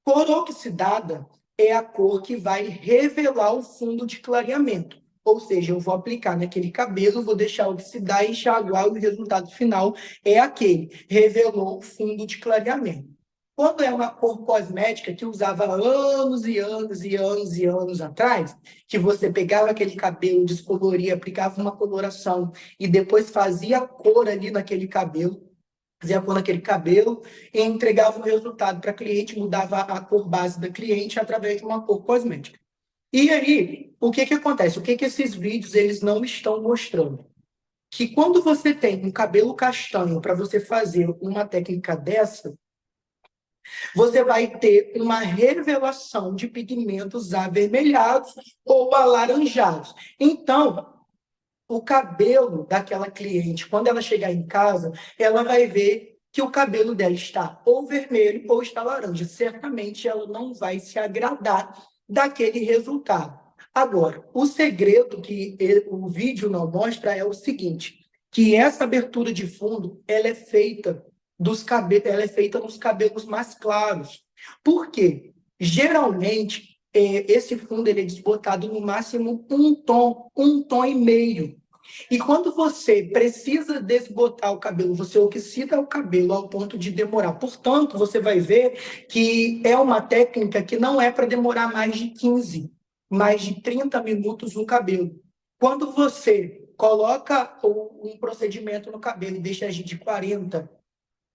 Cor oxidada é a cor que vai revelar o fundo de clareamento. Ou seja, eu vou aplicar naquele cabelo, vou deixar oxidar e enxaguar, e o resultado final é aquele. Revelou o fundo de clareamento. Quando é uma cor cosmética que usava anos e anos e anos e anos atrás, que você pegava aquele cabelo, descoloria, aplicava uma coloração e depois fazia cor ali naquele cabelo, fazia cor naquele cabelo e entregava o resultado para a cliente, mudava a cor base da cliente através de uma cor cosmética. E aí, o que acontece? O que esses vídeos eles não estão mostrando? Que quando você tem um cabelo castanho para você fazer uma técnica dessa, você vai ter uma revelação de pigmentos avermelhados ou alaranjados. Então, o cabelo daquela cliente, quando ela chegar em casa, ela vai ver que o cabelo dela está ou vermelho ou está laranja. Certamente ela não vai se agradar daquele resultado. Agora, o segredo que o vídeo não mostra é o seguinte, que essa abertura de fundo, ela é feita nos cabelos mais claros. Por quê? Geralmente, esse fundo ele é desbotado no máximo um tom e meio. E quando você precisa desbotar o cabelo, você oxida o cabelo ao ponto de demorar. Portanto, você vai ver que é uma técnica que não é para demorar mais de 15, mais de 30 minutos no cabelo. Quando você coloca um procedimento no cabelo e deixa agir de 40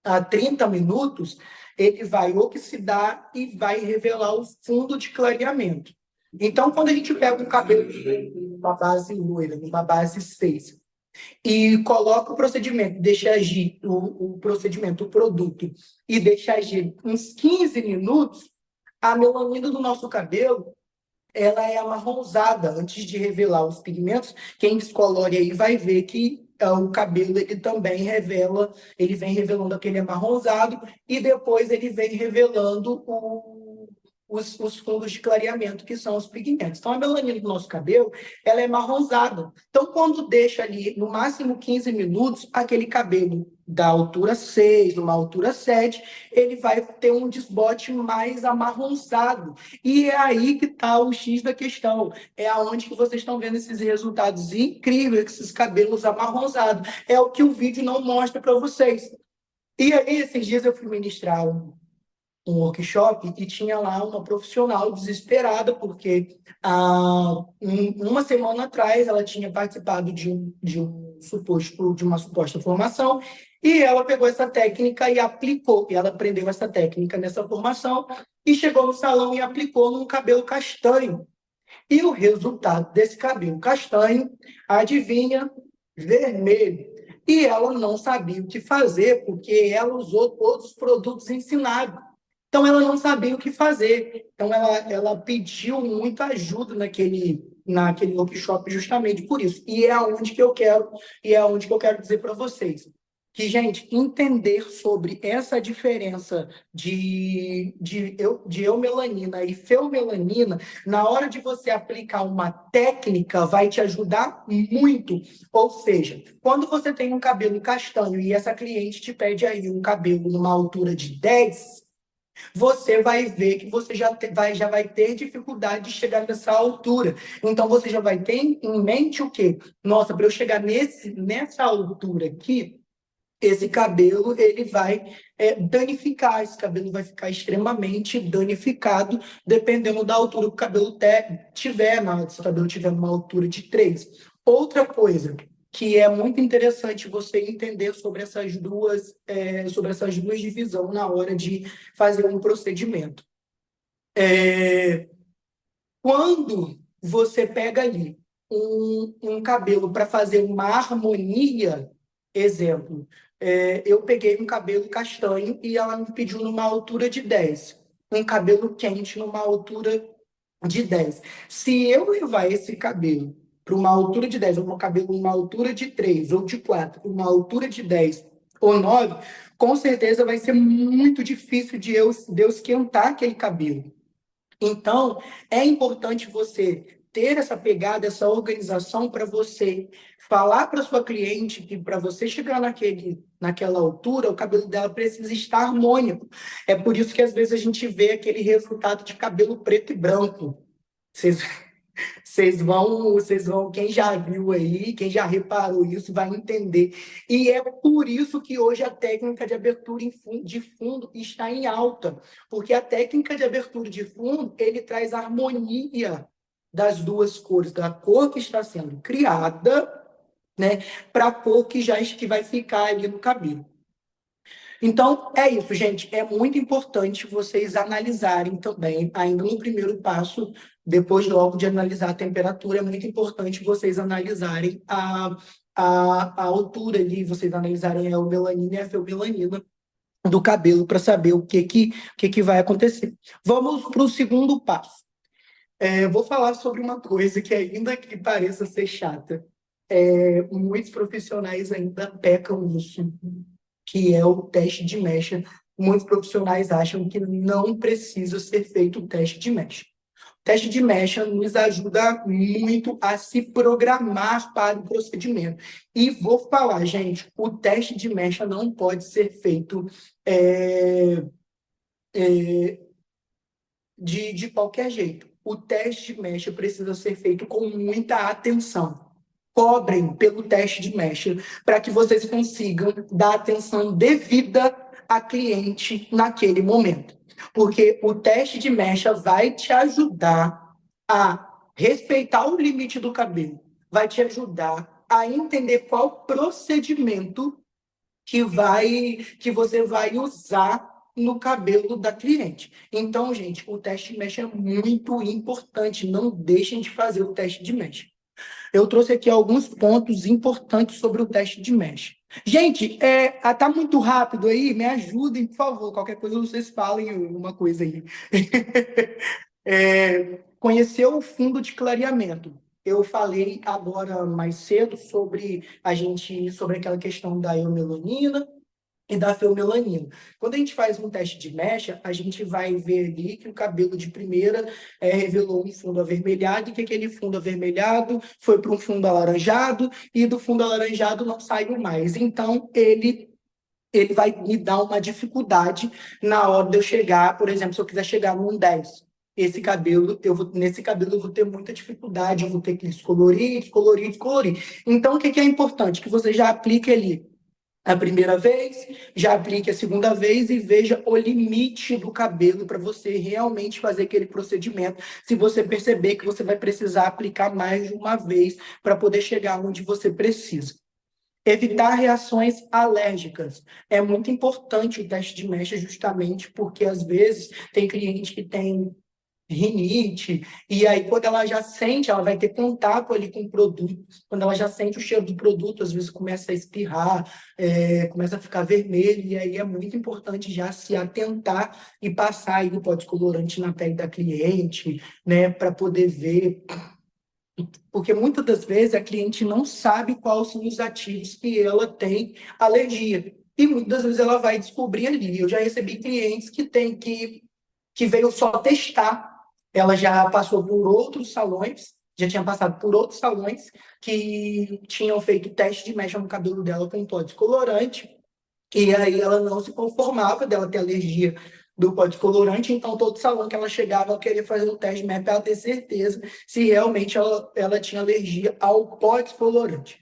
a 30 minutos, ele vai oxidar e vai revelar o fundo de clareamento. Então, quando a gente pega um cabelo uma base loira, uma base 6, e coloca o procedimento, deixa agir o procedimento, o produto, e deixa agir uns 15 minutos, a melanina do nosso cabelo ela é amarronzada antes de revelar os pigmentos. Quem descolore aí vai ver que o cabelo ele também revela, ele vem revelando aquele amarronzado e depois ele vem revelando os fundos de clareamento, que são os pigmentos. Então, a melanina do nosso cabelo, ela é marronzada. Então, quando deixa ali, no máximo 15 minutos, aquele cabelo da altura 6, numa altura 7, ele vai ter um desbote mais amarronzado. E é aí que está o X da questão. É aonde que vocês estão vendo esses resultados incríveis, esses cabelos amarronzados. É o que o vídeo não mostra para vocês. E aí, esses dias eu fui ministrar um workshop e tinha lá uma profissional desesperada, porque uma semana atrás ela tinha participado de uma suposta formação e ela pegou essa técnica e aplicou, e ela aprendeu essa técnica nessa formação e chegou no salão e aplicou num cabelo castanho. E o resultado desse cabelo castanho, adivinha, vermelho. E ela não sabia o que fazer, porque ela usou todos os produtos ensinados. Então, ela não sabia o que fazer. Então, ela pediu muita ajuda naquele workshop justamente por isso. E é aonde que eu quero dizer para vocês que, gente, entender sobre essa diferença de eumelanina e feomelanina, na hora de você aplicar uma técnica, vai te ajudar muito. Ou seja, quando você tem um cabelo castanho e essa cliente te pede aí um cabelo numa altura de 10, você vai ver que você já vai ter dificuldade de chegar nessa altura. Então, você já vai ter em mente o quê? Nossa, para eu chegar nessa altura aqui, esse cabelo ele vai danificar, esse cabelo vai ficar extremamente danificado, dependendo da altura que o cabelo tiver, se o cabelo tiver uma altura de 3. Outra coisa que é muito interessante você entender sobre essas duas divisões na hora de fazer um procedimento. Quando você pega ali um cabelo para fazer uma harmonia, exemplo, eu peguei um cabelo castanho e ela me pediu numa altura de 10, um cabelo quente numa altura de 10. Se eu levar esse cabelo para uma altura de 10, ou meu cabelo numa altura de 3 ou de 4, uma altura de 10 ou 9, com certeza vai ser muito difícil de eu esquentar aquele cabelo. Então, é importante você ter essa pegada, essa organização para você falar para sua cliente que para você chegar naquela altura, o cabelo dela precisa estar harmônico. É por isso que às vezes a gente vê aquele resultado de cabelo preto e branco. Vocês vocês vão, quem já viu aí, quem já reparou isso, vai entender. E é por isso que hoje a técnica de abertura de fundo está em alta, porque a técnica de abertura de fundo, ele traz harmonia das duas cores, da cor que está sendo criada, né, para a cor que vai ficar ali no cabelo. Então, é isso, gente. É muito importante vocês analisarem também, ainda no primeiro passo, depois logo de analisar a temperatura, é muito importante vocês analisarem a altura ali, vocês analisarem a eumelanina e a feomelanina do cabelo para saber o que vai acontecer. Vamos para o segundo passo. Vou falar sobre uma coisa que, ainda que pareça ser chata, muitos profissionais ainda pecam nisso, que é o teste de mecha. Muitos profissionais acham que não precisa ser feito o teste de mecha. O teste de mecha nos ajuda muito a se programar para o procedimento. E vou falar, gente, o teste de mecha não pode ser feito de qualquer jeito. O teste de mecha precisa ser feito com muita atenção. Cobrem pelo teste de mecha para que vocês consigam dar atenção devida a cliente naquele momento. Porque o teste de mecha vai te ajudar a respeitar o limite do cabelo, vai te ajudar a entender qual procedimento que você vai usar no cabelo da cliente. Então, gente, o teste de mecha é muito importante. Não deixem de fazer o teste de mecha. Eu trouxe aqui alguns pontos importantes sobre o teste de mecha. Gente, tá muito rápido aí? Me ajudem, por favor. Qualquer coisa vocês falem uma coisa aí. Conhecer o fundo de clareamento. Eu falei agora mais cedo sobre aquela questão da eumelanina e da feomelanina. Quando a gente faz um teste de mecha, a gente vai ver ali que o cabelo de primeira revelou um fundo avermelhado, e que aquele fundo avermelhado foi para um fundo alaranjado, e do fundo alaranjado não saiu mais. Então, ele vai me dar uma dificuldade na hora de eu chegar, por exemplo, se eu quiser chegar num 10. Nesse cabelo eu vou ter muita dificuldade, eu vou ter que descolorir, descolorir, descolorir. Então, o que é importante? Que você já aplique ali a primeira vez, já aplique a segunda vez e veja o limite do cabelo para você realmente fazer aquele procedimento. Se você perceber que você vai precisar aplicar mais de uma vez para poder chegar onde você precisa. Evitar reações alérgicas. É muito importante o teste de mecha, justamente porque, às vezes, tem cliente que tem rinite, e aí quando ela já sente, ela vai ter contato ali com o produto, quando ela já sente o cheiro do produto, às vezes começa a espirrar, começa a ficar vermelho, e aí é muito importante já se atentar e passar aí o pó descolorante na pele da cliente, né, para poder ver, porque muitas das vezes a cliente não sabe quais são os ativos que ela tem alergia, e muitas das vezes ela vai descobrir ali. Eu já recebi clientes que veio só testar. Ela já passou por outros salões, já tinha passado por outros salões que tinham feito teste de mecha no cabelo dela com pó descolorante, e aí ela não se conformava dela ter alergia do pó descolorante, então todo salão que ela chegava, ela queria fazer um teste de mecha para ela ter certeza se realmente ela tinha alergia ao pó descolorante.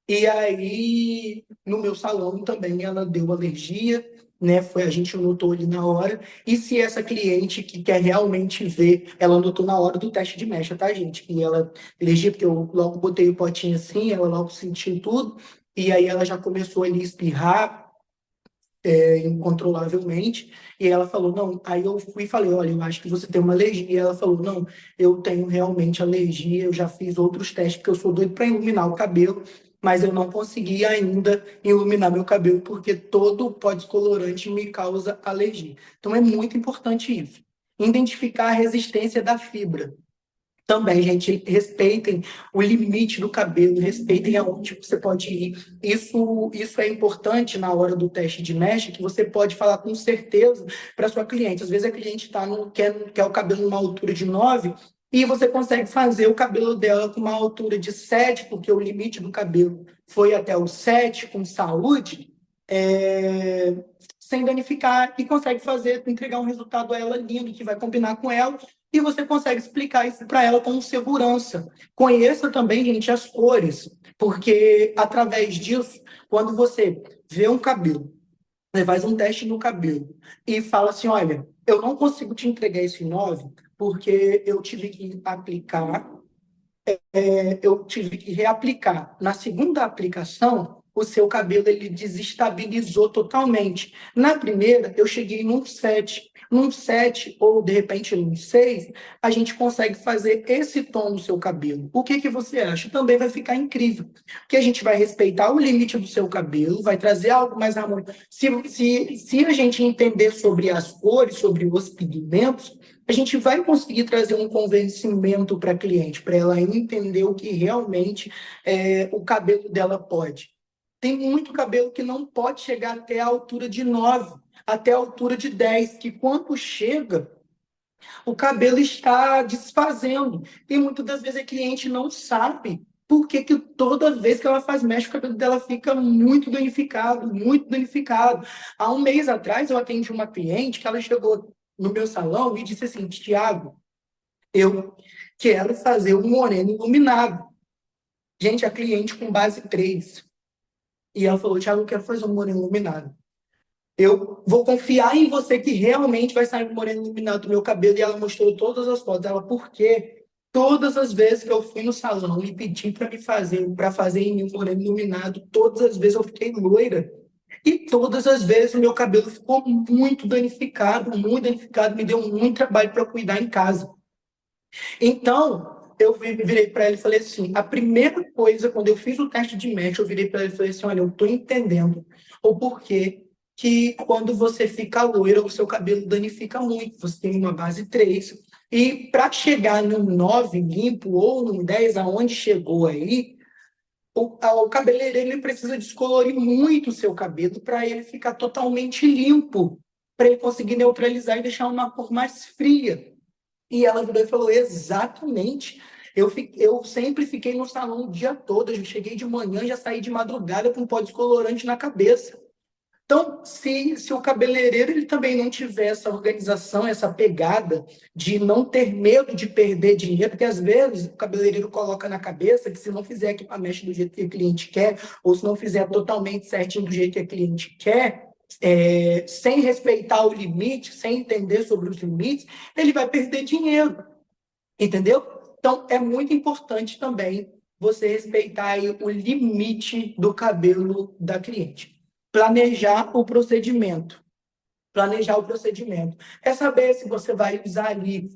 E aí, no meu salão também, ela deu alergia, né? A gente notou ali na hora. E se essa cliente que quer realmente ver, ela notou na hora do teste de mecha, tá, gente? E ela, alergia, porque eu logo botei o potinho assim, ela logo sentiu tudo, e aí ela já começou ali a espirrar, incontrolavelmente, e ela falou, não, aí eu fui e falei, olha, eu acho que você tem uma alergia, e ela falou, não, eu tenho realmente alergia, eu já fiz outros testes, porque eu sou doido para iluminar o cabelo, mas eu não consegui ainda iluminar meu cabelo, porque todo pó descolorante me causa alergia. Então é muito importante isso. Identificar a resistência da fibra. Também, gente, respeitem o limite do cabelo, respeitem aonde você pode ir. Isso é importante na hora do teste de mecha, que você pode falar com certeza para sua cliente. Às vezes a cliente quer o cabelo numa altura de 9 e você consegue fazer o cabelo dela com uma altura de 7, porque o limite do cabelo foi até o 7, com saúde, sem danificar, e consegue entregar um resultado a ela lindo, que vai combinar com ela, e você consegue explicar isso para ela com segurança. Conheça também, gente, as cores, porque através disso, quando você vê um cabelo, você faz um teste no cabelo e fala assim, olha, eu não consigo te entregar esse 9 porque eu tive que eu tive que reaplicar. Na segunda aplicação, o seu cabelo ele desestabilizou totalmente. Na primeira, eu cheguei num 7. Num 7 ou, de repente, num 6, a gente consegue fazer esse tom no seu cabelo. O que você acha? Também vai ficar incrível. Porque a gente vai respeitar o limite do seu cabelo, vai trazer algo mais harmônico. Se a gente entender sobre as cores, sobre os pigmentos, a gente vai conseguir trazer um convencimento para a cliente, para ela entender o que realmente o cabelo dela pode. Tem muito cabelo que não pode chegar até a altura de 9, até a altura de 10, que quando chega, o cabelo está desfazendo. E muitas das vezes a cliente não sabe por que toda vez que ela faz mecha, o cabelo dela fica muito danificado, muito danificado. Há um mês atrás, eu atendi uma cliente que ela chegou no meu salão e disse assim, Tiago, eu quero fazer um moreno iluminado. Gente, a cliente com base 3. E ela falou, Tiago, eu quero fazer um moreno iluminado. Eu vou confiar em você que realmente vai sair um moreno iluminado do meu cabelo. E ela mostrou todas as fotos. Ela, por quê? Todas as vezes que eu fui no salão e pedi para fazer em mim um moreno iluminado, todas as vezes eu fiquei loira. E todas as vezes o meu cabelo ficou muito danificado, me deu muito trabalho para cuidar em casa. Então, eu virei para ela e falei assim, a primeira coisa, quando eu fiz o teste de mecha, eu virei para ela e falei assim, olha, eu estou entendendo o porquê que quando você fica loira, o seu cabelo danifica muito, você tem uma base 3, e para chegar num 9 limpo ou num 10, aonde chegou aí, o cabeleireiro ele precisa descolorir muito o seu cabelo para ele ficar totalmente limpo, para ele conseguir neutralizar e deixar uma cor mais fria. E ela virou e falou, exatamente. Eu sempre fiquei no salão o dia todo. Eu cheguei de manhã, já saí de madrugada com pó descolorante na cabeça. Então, se o cabeleireiro ele também não tiver essa organização, essa pegada de não ter medo de perder dinheiro, porque às vezes o cabeleireiro coloca na cabeça que se não fizer equipamento do jeito que o cliente quer, ou se não fizer totalmente certinho do jeito que o cliente quer, sem respeitar o limite, sem entender sobre os limites, ele vai perder dinheiro, entendeu? Então, é muito importante também você respeitar aí o limite do cabelo da cliente. Planejar o procedimento. Planejar o procedimento. É saber se você vai usar ali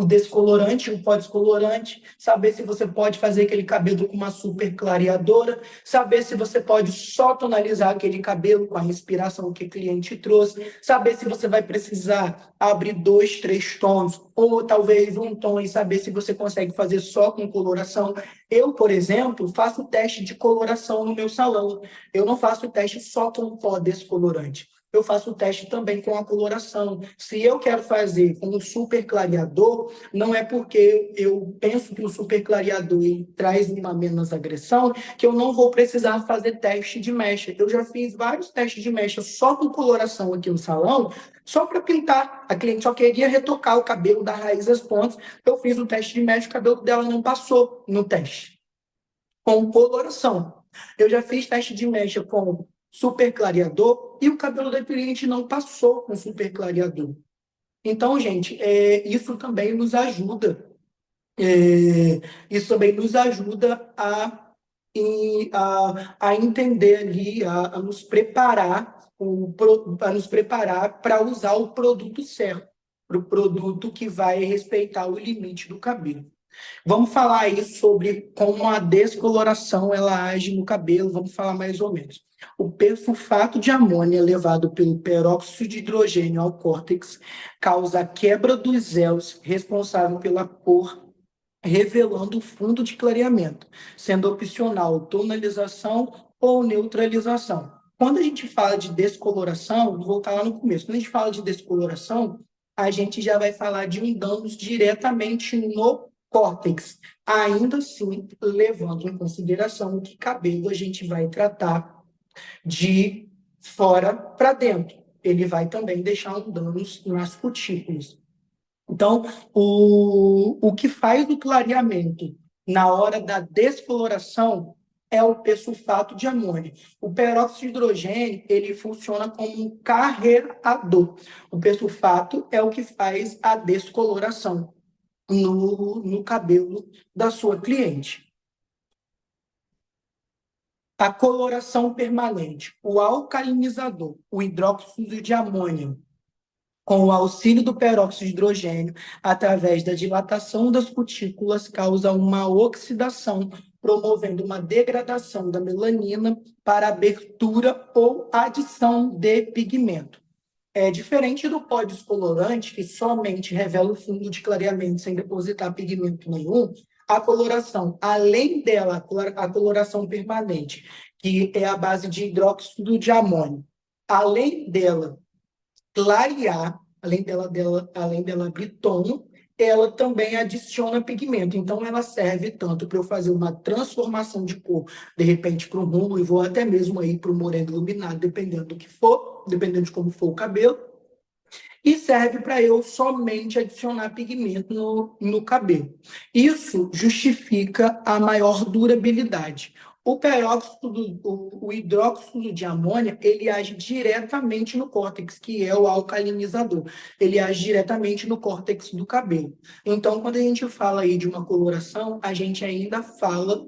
o descolorante, o pó descolorante, saber se você pode fazer aquele cabelo com uma super clareadora, saber se você pode só tonalizar aquele cabelo com a respiração que o cliente trouxe, saber se você vai precisar abrir 2, 3 tons, ou talvez um tom, e saber se você consegue fazer só com coloração. Eu, por exemplo, faço teste de coloração no meu salão. Eu não faço teste só com pó descolorante. Eu faço o teste também com a coloração. Se eu quero fazer com um super clareador, não é porque eu penso que o super clareador traz uma menos agressão que eu não vou precisar fazer teste de mecha. Eu já fiz vários testes de mecha só com coloração aqui no salão, só para pintar. A cliente só queria retocar o cabelo da raiz às pontas. Eu fiz o teste de mecha, o cabelo dela não passou no teste. Com coloração. Eu já fiz teste de mecha com super clareador e o cabelo da cliente não passou com super clareador. Então, gente, isso também nos ajuda. Isso também nos ajuda a a entender ali, a nos preparar, a nos preparar para usar o produto certo, para o produto que vai respeitar o limite do cabelo. Vamos falar aí sobre como a descoloração ela age no cabelo, vamos falar mais ou menos. O persulfato de amônia levado pelo peróxido de hidrogênio ao córtex causa a quebra dos elos responsável pela cor, revelando o fundo de clareamento, sendo opcional tonalização ou neutralização. Quando a gente fala de descoloração, vou voltar lá no começo, quando a gente fala de descoloração, a gente já vai falar de um dano diretamente no córtex, ainda assim levando em consideração que cabelo a gente vai tratar de fora para dentro. Ele vai também deixar um dano nas cutículas. Então, o que faz o clareamento na hora da descoloração é o persulfato de amônio. O peróxido de hidrogênio, ele funciona como um carreador. O persulfato é o que faz a descoloração no cabelo da sua cliente. A coloração permanente, o alcalinizador, o hidróxido de amônio, com o auxílio do peróxido de hidrogênio, através da dilatação das cutículas, causa uma oxidação, promovendo uma degradação da melanina para abertura ou adição de pigmento. É diferente do pó descolorante, que somente revela o fundo de clareamento sem depositar pigmento nenhum. A coloração, além dela, a coloração permanente, que é a base de hidróxido de amônio, além dela clarear, além dela abrir tom, ela também adiciona pigmento. Então, ela serve tanto para eu fazer uma transformação de cor, de repente para o ruivo, ou até mesmo aí para o moreno iluminado, dependendo do que for, dependendo de como for o cabelo. E serve para eu somente adicionar pigmento no cabelo. Isso justifica a maior durabilidade. O peróxido, o hidróxido de amônia, ele age diretamente no córtex, que é o alcalinizador. Ele age diretamente no córtex do cabelo. Então, quando a gente fala aí de uma coloração, a gente ainda fala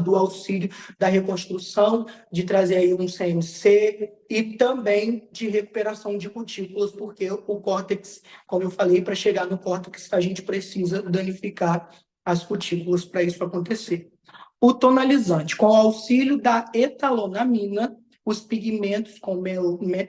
do auxílio da reconstrução, de trazer aí um CMC e também de recuperação de cutículas, porque o córtex, como eu falei, para chegar no córtex, a gente precisa danificar as cutículas para isso acontecer. O tonalizante, com o auxílio da etalonamina, os pigmentos com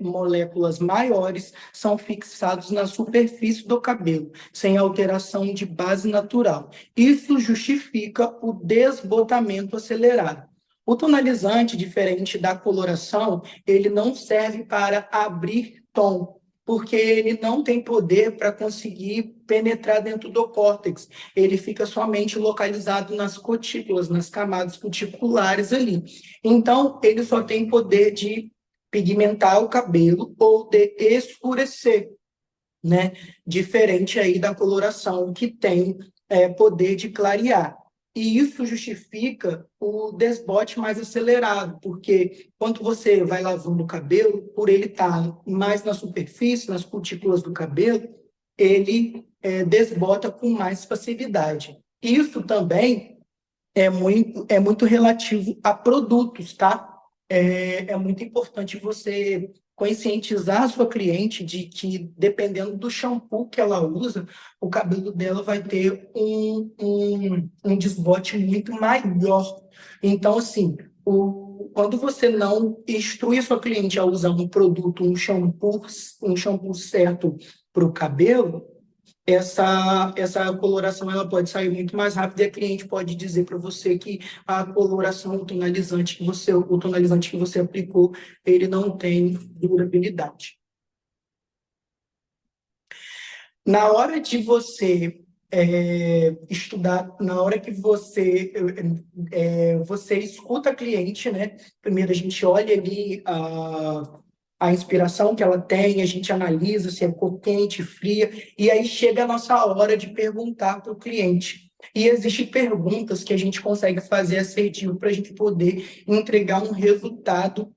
moléculas maiores são fixados na superfície do cabelo, sem alteração de base natural. Isso justifica o desbotamento acelerado. O tonalizante, diferente da coloração, ele não serve para abrir tom, porque ele não tem poder para conseguir penetrar dentro do córtex. Ele fica somente localizado nas cutículas, nas camadas cuticulares ali. Então, ele só tem poder de pigmentar o cabelo ou de escurecer, né? Diferente aí da coloração, que tem poder de clarear. E isso justifica o desbote mais acelerado, porque quando você vai lavando o cabelo, por ele estar mais na superfície, nas cutículas do cabelo, ele desbota com mais facilidade. Isso também é muito relativo a produtos, tá? É muito importante você conscientizar a sua cliente de que, dependendo do shampoo que ela usa, o cabelo dela vai ter um desbote muito maior. Então, assim, quando você não instrui a sua cliente a usar um produto, um shampoo certo para o cabelo, essa coloração ela pode sair muito mais rápido e a cliente pode dizer para você que a coloração, o tonalizante que você aplicou, ele não tem durabilidade. Na hora de você estudar, na hora que você escuta a cliente, né? Primeiro a gente olha ali a inspiração que ela tem, a gente analisa se é cor quente, fria, e aí chega a nossa hora de perguntar para o cliente. E existem perguntas que a gente consegue fazer assertivo para a gente poder entregar um resultado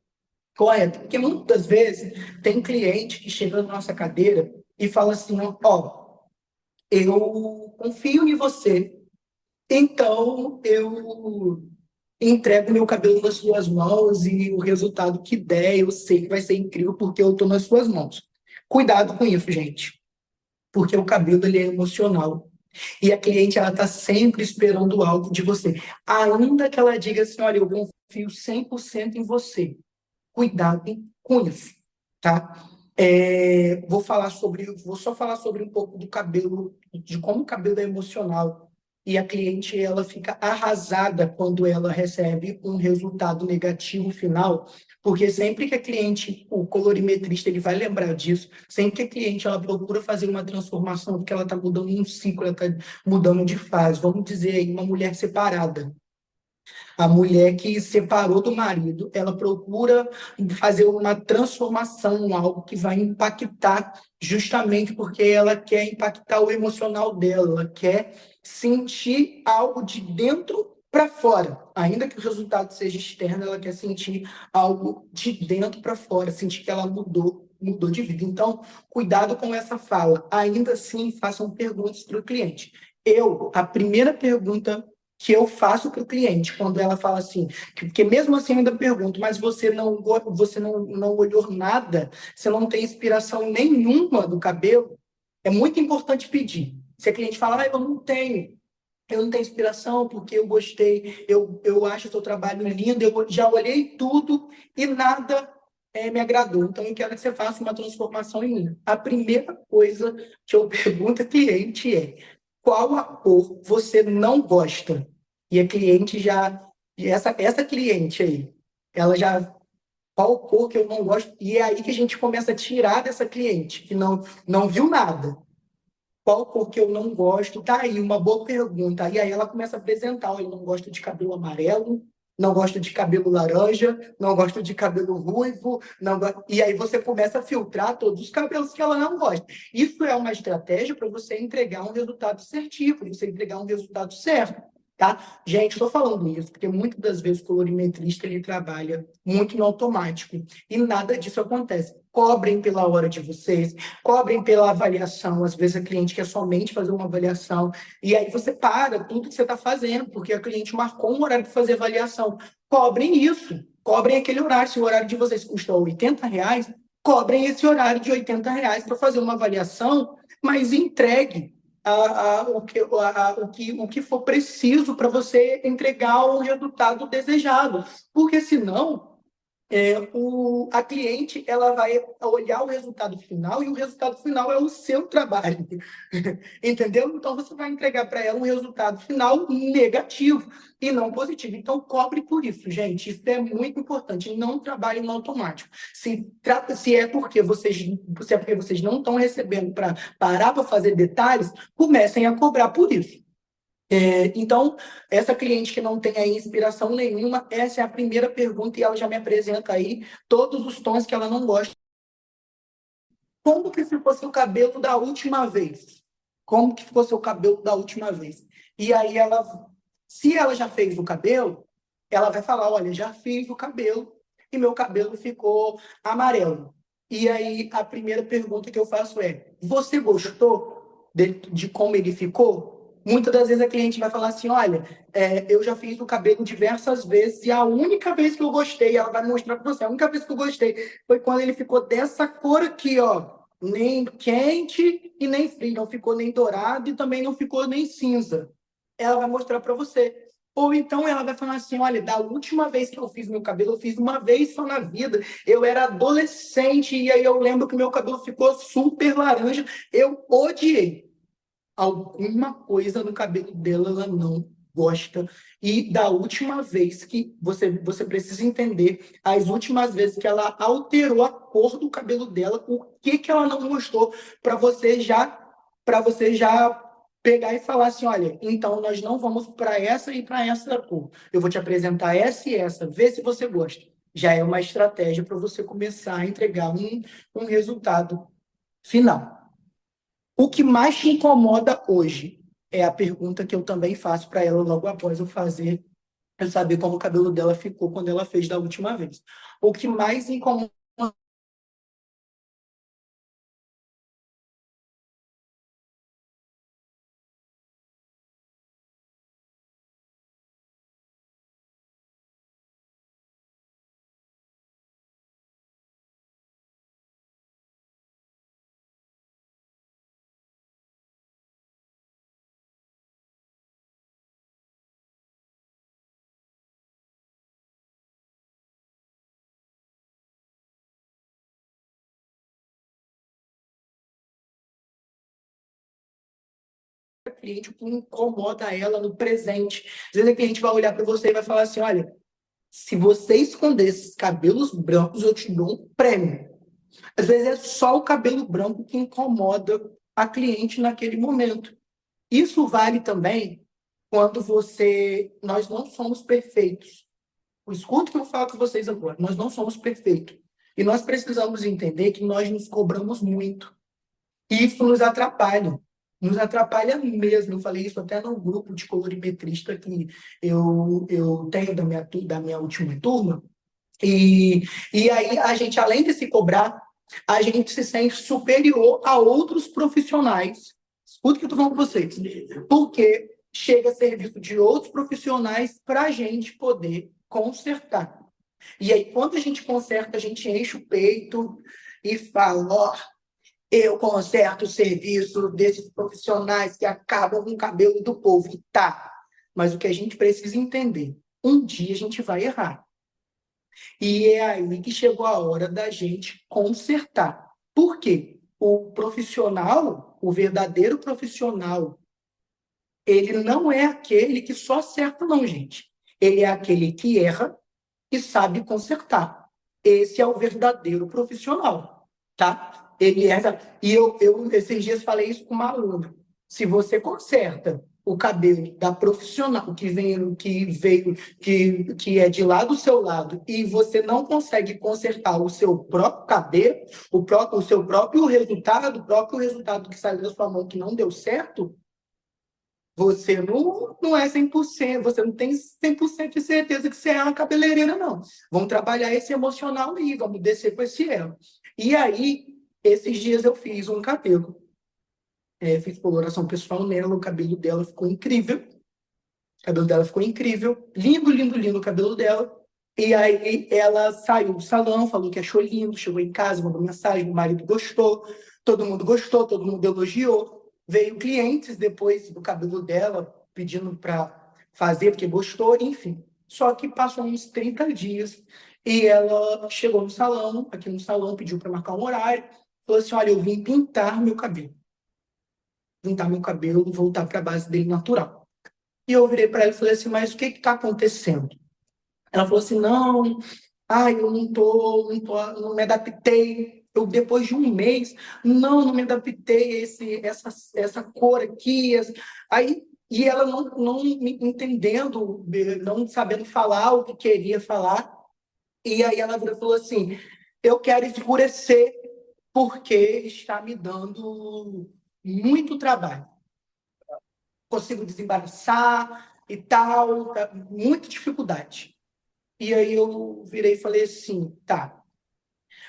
correto. Porque muitas vezes tem cliente que chega na nossa cadeira e fala assim, ó, eu confio em você, então entrego meu cabelo nas suas mãos e o resultado que der, eu sei que vai ser incrível porque eu estou nas suas mãos. Cuidado com isso, gente, porque o cabelo ele é emocional. E a cliente ela está sempre esperando algo de você. Ainda que ela diga assim, olha, eu confio 100% em você. Cuidado com isso, tá? Vou só falar sobre um pouco do cabelo, de como o cabelo é emocional. E a cliente, ela fica arrasada quando ela recebe um resultado negativo final, porque sempre que a cliente, o colorimetrista, ele vai lembrar disso, sempre que a cliente, ela procura fazer uma transformação, porque ela está mudando um ciclo, ela está mudando de fase, vamos dizer aí, uma mulher separada. A mulher que separou do marido, ela procura fazer uma transformação, algo que vai impactar, justamente porque ela quer impactar o emocional dela, ela quer sentir algo de dentro para fora. Ainda que o resultado seja externo, ela quer sentir algo de dentro para fora, sentir que ela mudou de vida. Então, cuidado com essa fala. Ainda assim, façam perguntas para o cliente. A primeira pergunta que eu faço para o cliente quando ela fala assim, porque mesmo assim eu ainda pergunto, mas você não olhou nada, você não tem inspiração nenhuma do cabelo, é muito importante pedir. Se a cliente fala, eu não tenho inspiração porque eu gostei, eu acho o seu trabalho lindo, eu já olhei tudo e nada me agradou. Então, eu quero que você faça uma transformação em mim. A primeira coisa que eu pergunto ao cliente é: qual a cor você não gosta? E a cliente já. E essa cliente aí, ela já. Qual cor que eu não gosto? E é aí que a gente começa a tirar dessa cliente, que não viu nada. Qual cor que eu não gosto? Tá aí, uma boa pergunta. E aí ela começa a apresentar: olha, eu não gosto de cabelo amarelo, não gosto de cabelo laranja, não gosto de cabelo ruivo, e aí você começa a filtrar todos os cabelos que ela não gosta. Isso é uma estratégia para você entregar um resultado certinho, você entregar um resultado certo. Tá? Gente, estou falando isso porque muitas das vezes o colorimetrista ele trabalha muito no automático e nada disso acontece. Cobrem pela hora de vocês, cobrem pela avaliação. Às vezes a cliente quer somente fazer uma avaliação, e aí você para tudo que você está fazendo, porque a cliente marcou um horário para fazer avaliação. Cobrem isso, cobrem aquele horário. Se o horário de vocês custa R$ 80, cobrem esse horário de R$ 80 para fazer uma avaliação, mas entregue o que for preciso para você entregar o resultado desejado. Porque senão a cliente ela vai olhar o resultado final e o resultado final é o seu trabalho, entendeu? Então você vai entregar para ela um resultado final negativo e não positivo. Então cobre por isso, gente. Isso é muito importante. Não trabalhe no automático. Se é porque vocês não estão recebendo para parar para fazer detalhes, comecem a cobrar por isso. Então, essa cliente que não tem aí inspiração nenhuma, essa é a primeira pergunta e ela já me apresenta aí todos os tons que ela não gosta. Como que ficou seu cabelo da última vez? Como que ficou seu cabelo da última vez? E aí se ela já fez o cabelo, ela vai falar, olha, já fiz o cabelo e meu cabelo ficou amarelo. E aí a primeira pergunta que eu faço é, você gostou de como ele ficou? Muitas das vezes a cliente vai falar assim, olha, eu já fiz o cabelo diversas vezes e a única vez que eu gostei, ela vai mostrar para você, a única vez que eu gostei foi quando ele ficou dessa cor aqui, ó, nem quente e nem frio, não ficou nem dourado e também não ficou nem cinza. Ela vai mostrar para você. Ou então ela vai falar assim, olha, da última vez que eu fiz meu cabelo, eu fiz uma vez só na vida, eu era adolescente e aí eu lembro que meu cabelo ficou super laranja, eu odiei. Alguma coisa no cabelo dela ela não gosta. E da última vez que você precisa entender, as últimas vezes que ela alterou a cor do cabelo dela, o que que ela não gostou, para você já pegar e falar assim, olha, então nós não vamos para essa e para essa cor. Eu vou te apresentar essa e essa, vê se você gosta. Já é uma estratégia para você começar a entregar um resultado final. O que mais te incomoda hoje? É a pergunta que eu também faço para ela logo após eu saber como o cabelo dela ficou quando ela fez da última vez. O que mais incomoda cliente, o que incomoda ela no presente. Às vezes a cliente vai olhar para você e vai falar assim, olha, se você esconder esses cabelos brancos, eu te dou um prêmio. Às vezes é só o cabelo branco que incomoda a cliente naquele momento. Isso vale também quando nós não somos perfeitos. Escuta o que eu vou falar com vocês agora. Nós não somos perfeitos. E nós precisamos entender que nós nos cobramos muito. E isso nos atrapalha. Nos atrapalha mesmo. Eu falei isso até no grupo de colorimetrista que eu tenho da minha última turma. E aí, a gente, além de se cobrar, a gente se sente superior a outros profissionais. Escuta o que eu estou falando com vocês. Porque chega a serviço de outros profissionais para a gente poder consertar. E aí, quando a gente conserta, a gente enche o peito e fala, ó, eu conserto o serviço desses profissionais que acabam com o cabelo do povo. E tá, mas o que a gente precisa entender, um dia a gente vai errar. E é aí que chegou a hora da gente consertar. Por quê? O profissional, o verdadeiro profissional, ele não é aquele que só acerta, não, gente. Ele é aquele que erra e sabe consertar. Esse é o verdadeiro profissional, tá? Ele é... E eu esses dias falei isso com uma aluna. Se você conserta o cabelo da profissional que é de lá do seu lado e você não consegue consertar o seu próprio cabelo, o seu próprio resultado, o próprio resultado que saiu da sua mão que não deu certo, você não é 100%, você não tem 100% de certeza que você é uma cabeleireira, não. Vamos trabalhar esse emocional aí, vamos descer com esse erro. E aí, esses dias eu fiz um cabelo. Fiz coloração pessoal nela, o cabelo dela ficou incrível. O cabelo dela ficou incrível. Lindo, lindo, lindo o cabelo dela. E aí ela saiu do salão, falou que achou lindo, chegou em casa, mandou mensagem, o marido gostou, todo mundo elogiou. Veio clientes depois do cabelo dela pedindo para fazer, porque gostou, enfim. Só que passou uns 30 dias e ela chegou no salão, aqui no salão, pediu para marcar um horário, falou assim, olha, eu vim pintar meu cabelo e voltar para a base dele natural. E eu virei para ela e falei assim, mas o que está acontecendo? Ela falou assim, não, eu não me adaptei. Eu, depois de um mês, não me adaptei a essa cor aqui. Aí, e ela não me entendendo, não sabendo falar o que queria falar. E aí ela virou e falou assim, eu quero escurecer porque está me dando muito trabalho. Consigo desembaraçar e tal, muita dificuldade. E aí eu virei e falei assim, tá,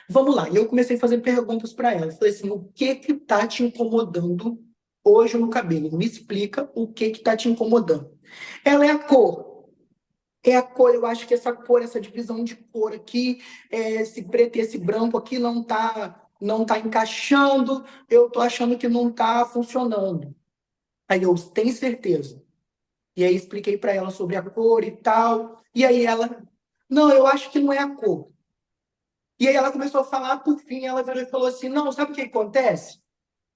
vamos lá. E eu comecei a fazer perguntas para ela. Falei assim, o que que tá te incomodando hoje no cabelo? Me explica o que que tá te incomodando. Ela é a cor. É a cor, eu acho que essa cor, essa divisão de cor aqui, esse preto e esse branco aqui não tá encaixando, eu tô achando que não tá funcionando. Aí eu, tem certeza? E aí expliquei para ela sobre a cor e tal. E aí ela, não, eu acho que não é a cor. E aí ela começou a falar, por fim, ela virou e falou assim, não, sabe o que acontece?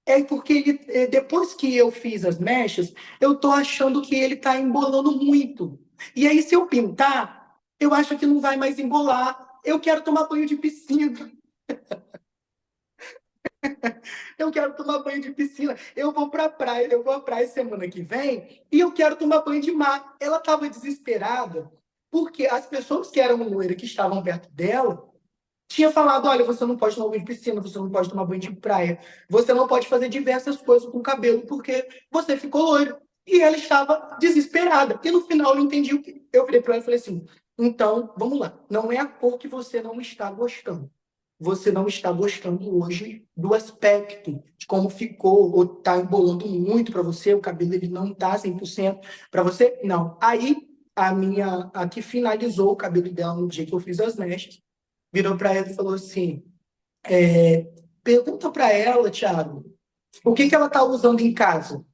É porque depois que eu fiz as mechas, eu tô achando que ele tá embolando muito. E aí, se eu pintar, eu acho que não vai mais embolar. Eu quero tomar banho de piscina. Eu quero tomar banho de piscina. Eu vou para a praia, eu vou à praia semana que vem e eu quero tomar banho de mar. Ela estava desesperada porque as pessoas que eram loiras, que estavam perto dela, tinha falado, olha, você não pode tomar banho de piscina, você não pode tomar banho de praia, você não pode fazer diversas coisas com o cabelo porque você ficou loiro. E ela estava desesperada. E no final eu entendi o que eu virei para ela e falei assim, então, vamos lá, não é a cor que você não está gostando. Você não está gostando hoje do aspecto, de como ficou, ou está embolando muito para você, o cabelo ele não está 100% para você? Não. Aí, a que finalizou o cabelo dela no dia que eu fiz as mechas, virou para ela e falou assim, pergunta para ela, Thiago, o que ela está usando em casa?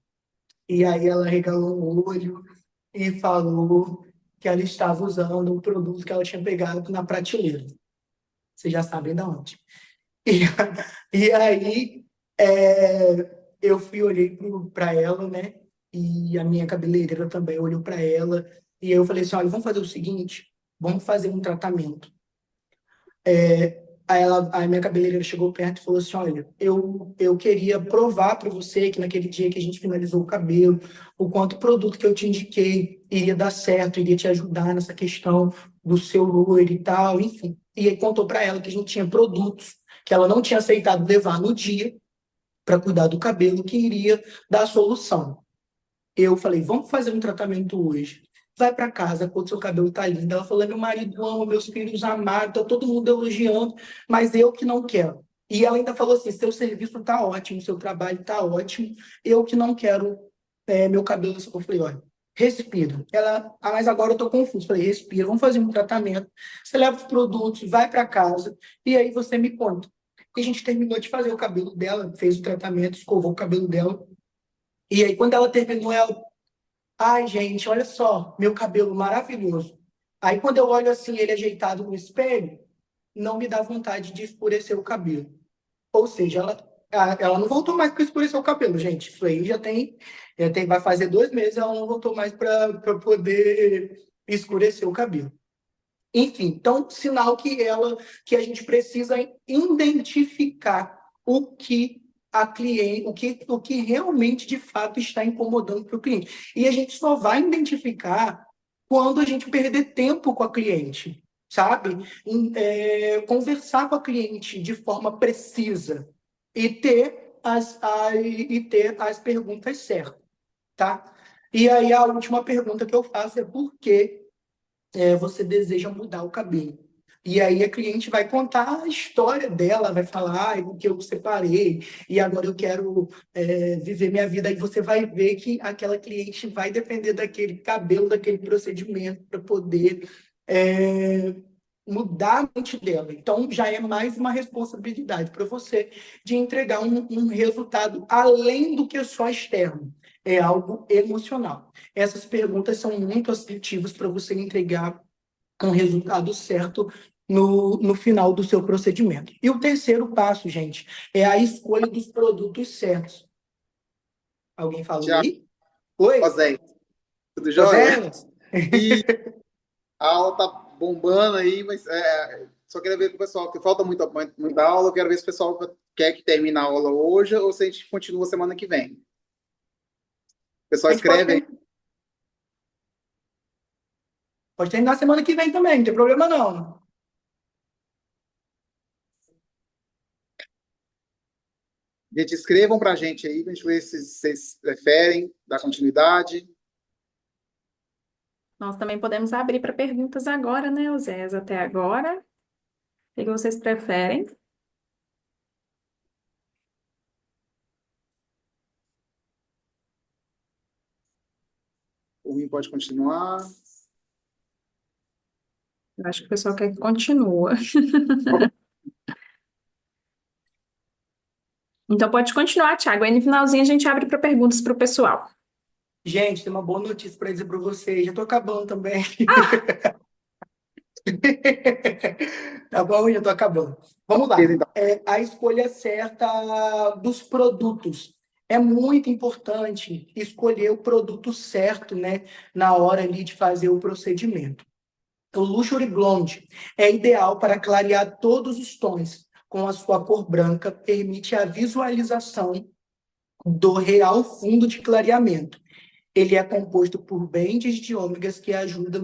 E aí ela regalou o olho e falou que ela estava usando um produto que ela tinha pegado na prateleira. Vocês já sabem de onde. E, e aí eu olhei para ela, né? e a minha cabeleireira também olhou para ela, e eu falei assim, olha, vamos fazer o seguinte, vamos fazer um tratamento. Aí minha cabeleireira chegou perto e falou assim, olha, eu queria provar para você que naquele dia que a gente finalizou o cabelo, o quanto o produto que eu te indiquei iria dar certo, iria te ajudar nessa questão do seu loiro e tal, enfim. E aí contou para ela que a gente tinha produtos que ela não tinha aceitado levar no dia para cuidar do cabelo, que iria dar solução. Eu falei, vamos fazer um tratamento hoje. Vai para casa, quando seu cabelo tá lindo. Ela falou, meu marido ama, meus filhos amaram, tá todo mundo elogiando, mas eu que não quero. E ela ainda falou assim, seu serviço tá ótimo, seu trabalho tá ótimo, eu que não quero meu cabelo. Eu falei, olha, respira. Ela, mas agora eu tô confuso. Falei, respira, vamos fazer um tratamento. Você leva os produtos, vai para casa, e aí você me conta. E a gente terminou de fazer o cabelo dela, fez o tratamento, escovou o cabelo dela. E aí, quando ela terminou, ela, ai, gente, olha só, meu cabelo maravilhoso. Aí, quando eu olho assim, ele ajeitado no espelho, não me dá vontade de escurecer o cabelo. Ou seja, ela não voltou mais para escurecer o cabelo, gente. Isso aí vai fazer 2 meses, ela não voltou mais para poder escurecer o cabelo. Enfim, então, sinal que a gente precisa identificar o que a cliente, o que realmente de fato está incomodando para o cliente. E a gente só vai identificar quando a gente perder tempo com a cliente, sabe? Conversar com a cliente de forma precisa e ter as perguntas certas, tá? E aí a última pergunta que eu faço é por que você deseja mudar o cabelo. E aí a cliente vai contar a história dela, vai falar, que eu separei, e agora eu quero viver minha vida. Aí você vai ver que aquela cliente vai depender daquele cabelo, daquele procedimento, para poder mudar a mente dela. Então, já é mais uma responsabilidade para você de entregar um resultado além do que só externo. É algo emocional. Essas perguntas são muito assertivas para você entregar um resultado certo no final do seu procedimento. E o terceiro passo, gente, é a escolha dos produtos certos. Alguém falou Tiago, aí? Oi? Zé, tudo jóia? José? E a aula tá bombando aí, mas só queria ver com o pessoal, que falta muita aula, eu quero ver se o pessoal quer que termine a aula hoje ou se a gente continua semana que vem. O pessoal A gente pode, escreve aí. pode terminar semana que vem também, não tem problema não. Gente, escrevam para a gente aí, para a gente ver se vocês preferem dar continuidade. Nós também podemos abrir para perguntas agora, né, Oséias? Até agora. O que vocês preferem? O Rui pode continuar. Eu acho que o pessoal quer que continua. Então pode continuar, Thiago. Aí no finalzinho a gente abre para perguntas para o pessoal. Gente, tem uma boa notícia para dizer para vocês. Já estou acabando também. Tá bom? Já estou acabando. Vamos lá. Então, A escolha certa dos produtos. É muito importante escolher o produto certo, né, na hora ali de fazer o procedimento. O Luxury Blonde é ideal para clarear todos os tons. Com a sua cor branca, permite a visualização do real fundo de clareamento. Ele é composto por blends de ômegas que ajudam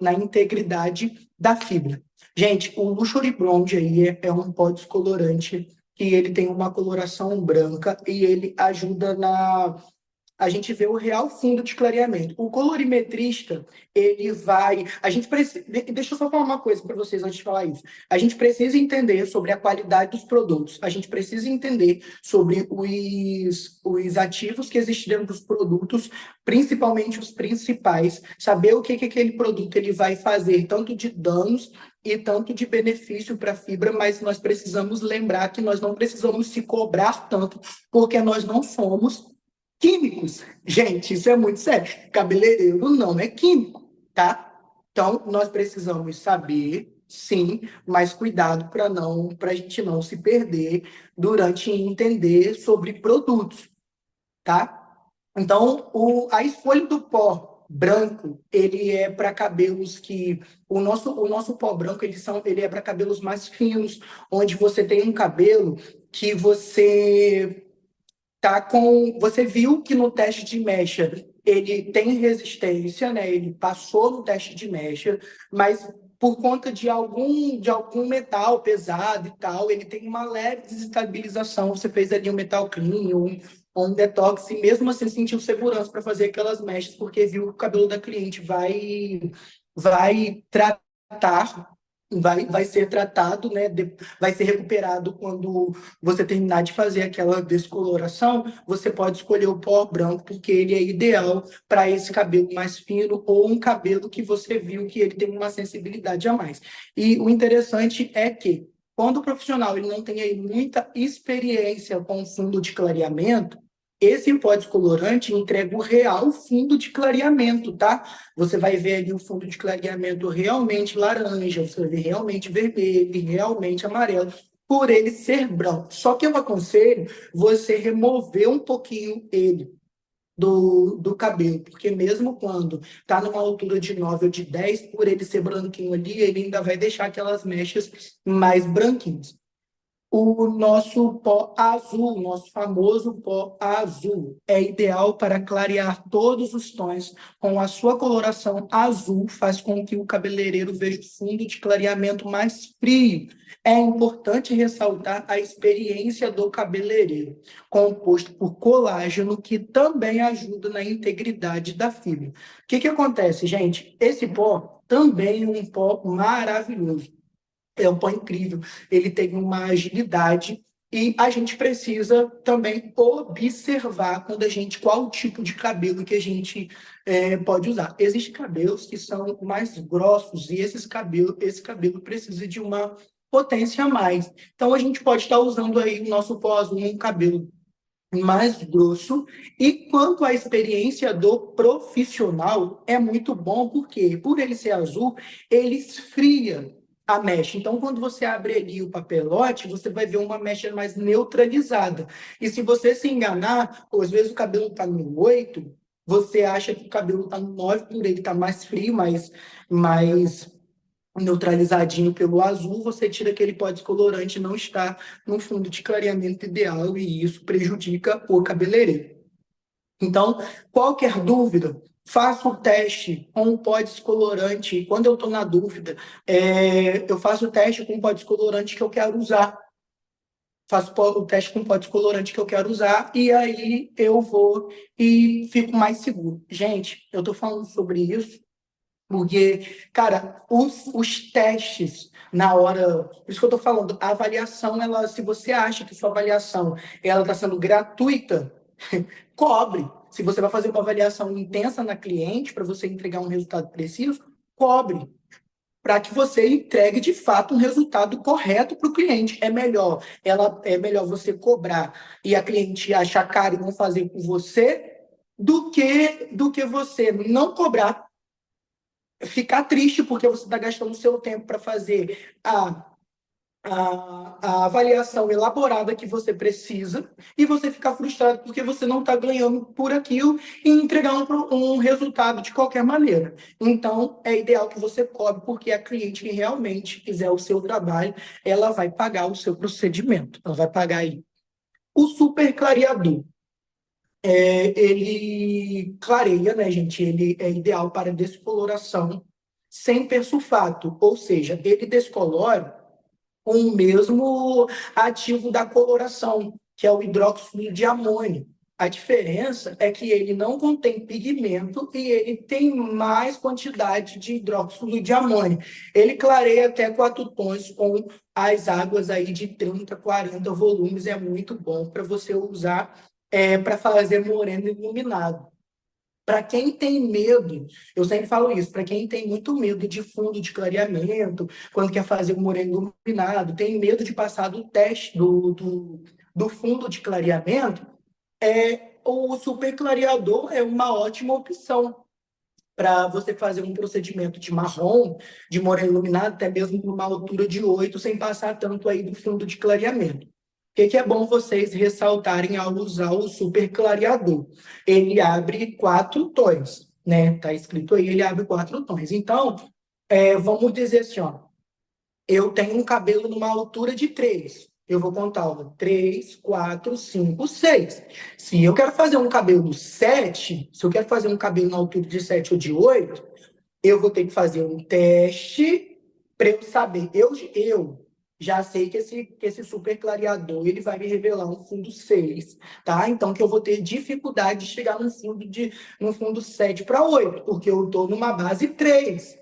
na integridade da fibra. Gente, o Luxury Blonde aí é um pó descolorante que ele tem uma coloração branca e ele ajuda a gente vê o real fundo de clareamento. O colorimetrista, ele vai. A gente precisa. Deixa eu só falar uma coisa para vocês antes de falar isso. A gente precisa entender sobre a qualidade dos produtos. A gente precisa entender sobre os ativos que existem dentro dos produtos, principalmente os principais. Saber o que aquele produto ele vai fazer, tanto de danos e tanto de benefício para a fibra, mas nós precisamos lembrar que nós não precisamos se cobrar tanto, porque nós não somos químicos. Gente, isso é muito sério. Cabeleireiro não é químico, tá? Então, nós precisamos saber, sim, mas cuidado para a gente não se perder durante entender sobre produtos, tá? Então, a escolha do pó branco, ele é para cabelos que... O nosso pó branco, ele é para cabelos mais finos, onde você tem um cabelo que você viu que no teste de mecha ele tem resistência, né? Ele passou no teste de mecha, mas por conta de algum metal pesado e tal, ele tem uma leve desestabilização. Você fez ali um metal clean ou um detox, e mesmo assim sentiu segurança para fazer aquelas mechas, porque viu que o cabelo da cliente vai tratar, vai ser tratado, né? Vai ser recuperado quando você terminar de fazer aquela descoloração. Você pode escolher o pó branco, porque ele é ideal para esse cabelo mais fino ou um cabelo que você viu que ele tem uma sensibilidade a mais. E o interessante é que, quando o profissional ele não tem aí muita experiência com fundo de clareamento, esse pó descolorante entrega o real fundo de clareamento, tá? Você vai ver ali o fundo de clareamento realmente laranja, você vai ver realmente vermelho, realmente amarelo, por ele ser branco. Só que eu aconselho você remover um pouquinho ele do cabelo, porque mesmo quando está numa altura de 9 ou de 10, por ele ser branquinho ali, ele ainda vai deixar aquelas mechas mais branquinhas. O nosso pó azul, nosso famoso pó azul, é ideal para clarear todos os tons. Com a sua coloração azul, faz com que o cabeleireiro veja o fundo de clareamento mais frio. É importante ressaltar a experiência do cabeleireiro, composto por colágeno, que também ajuda na integridade da fibra. O que acontece, gente? Esse pó também é um pó maravilhoso. É um pó incrível, ele tem uma agilidade, e a gente precisa também observar qual tipo de cabelo que a gente pode usar. Existem cabelos que são mais grossos, e esse cabelo precisa de uma potência a mais. Então, a gente pode estar usando aí o nosso pó azul em um cabelo mais grosso. E quanto à experiência do profissional, é muito bom, porque por ele ser azul, ele esfria a mecha. Então, quando você abre ali o papelote, você vai ver uma mecha mais neutralizada. E se você se enganar, ou às vezes o cabelo está no 8, você acha que o cabelo está no 9, por ele estar mais frio, mais neutralizadinho pelo azul, você tira aquele pó descolorante, não está no fundo de clareamento ideal, e isso prejudica o cabeleireiro. Então, qualquer dúvida, faça o teste com o pó descolorante. Quando eu estou na dúvida, eu faço o teste com o pó descolorante que eu quero usar. O teste com o pó descolorante que eu quero usar, e aí eu vou e fico mais seguro. Gente, eu estou falando sobre isso porque, cara, os testes na hora... Por isso que eu estou falando, a avaliação, se você acha que sua avaliação ela está sendo gratuita, cobre. Se você vai fazer uma avaliação intensa na cliente para você entregar um resultado preciso, cobre, para que você entregue de fato um resultado correto para o cliente. É melhor você cobrar e a cliente achar caro e não fazer com você, do que você não cobrar, ficar triste porque você está gastando o seu tempo para fazer a avaliação elaborada que você precisa, e você ficar frustrado porque você não está ganhando por aquilo e entregar um resultado de qualquer maneira. Então, é ideal que você cobre, porque a cliente que realmente quiser o seu trabalho, ela vai pagar o seu procedimento, ela vai pagar aí. O super clareador. Ele clareia, né, gente? Ele é ideal para descoloração sem persulfato, ou seja, ele descolora com o mesmo ativo da coloração, que é o hidróxido de amônio. A diferença é que ele não contém pigmento e ele tem mais quantidade de hidróxido de amônio. Ele clareia até 4 tons com as águas aí de 30, 40 volumes. É muito bom para você usar para fazer moreno iluminado. Para quem tem medo, eu sempre falo isso, para quem tem muito medo de fundo de clareamento, quando quer fazer um moreno iluminado, tem medo de passar do teste do fundo de clareamento, o super clareador é uma ótima opção para você fazer um procedimento de marrom, de moreno iluminado, até mesmo numa altura de 8, sem passar tanto aí do fundo de clareamento. que é bom vocês ressaltarem ao usar o super clareador? Ele abre 4 tons, né? Tá escrito aí, ele abre 4 tons. Então, vamos dizer assim, ó, eu tenho um cabelo numa altura de 3. Eu vou contar, ó, 3, 4, 5, 6. Se eu quero fazer um cabelo 7, se eu quero fazer um cabelo na altura de 7 ou de 8, eu vou ter que fazer um teste para eu saber. Eu já sei que esse super clareador ele vai me revelar um fundo 6, tá? Então que eu vou ter dificuldade de chegar no fundo 7 para 8, porque eu estou numa base 3,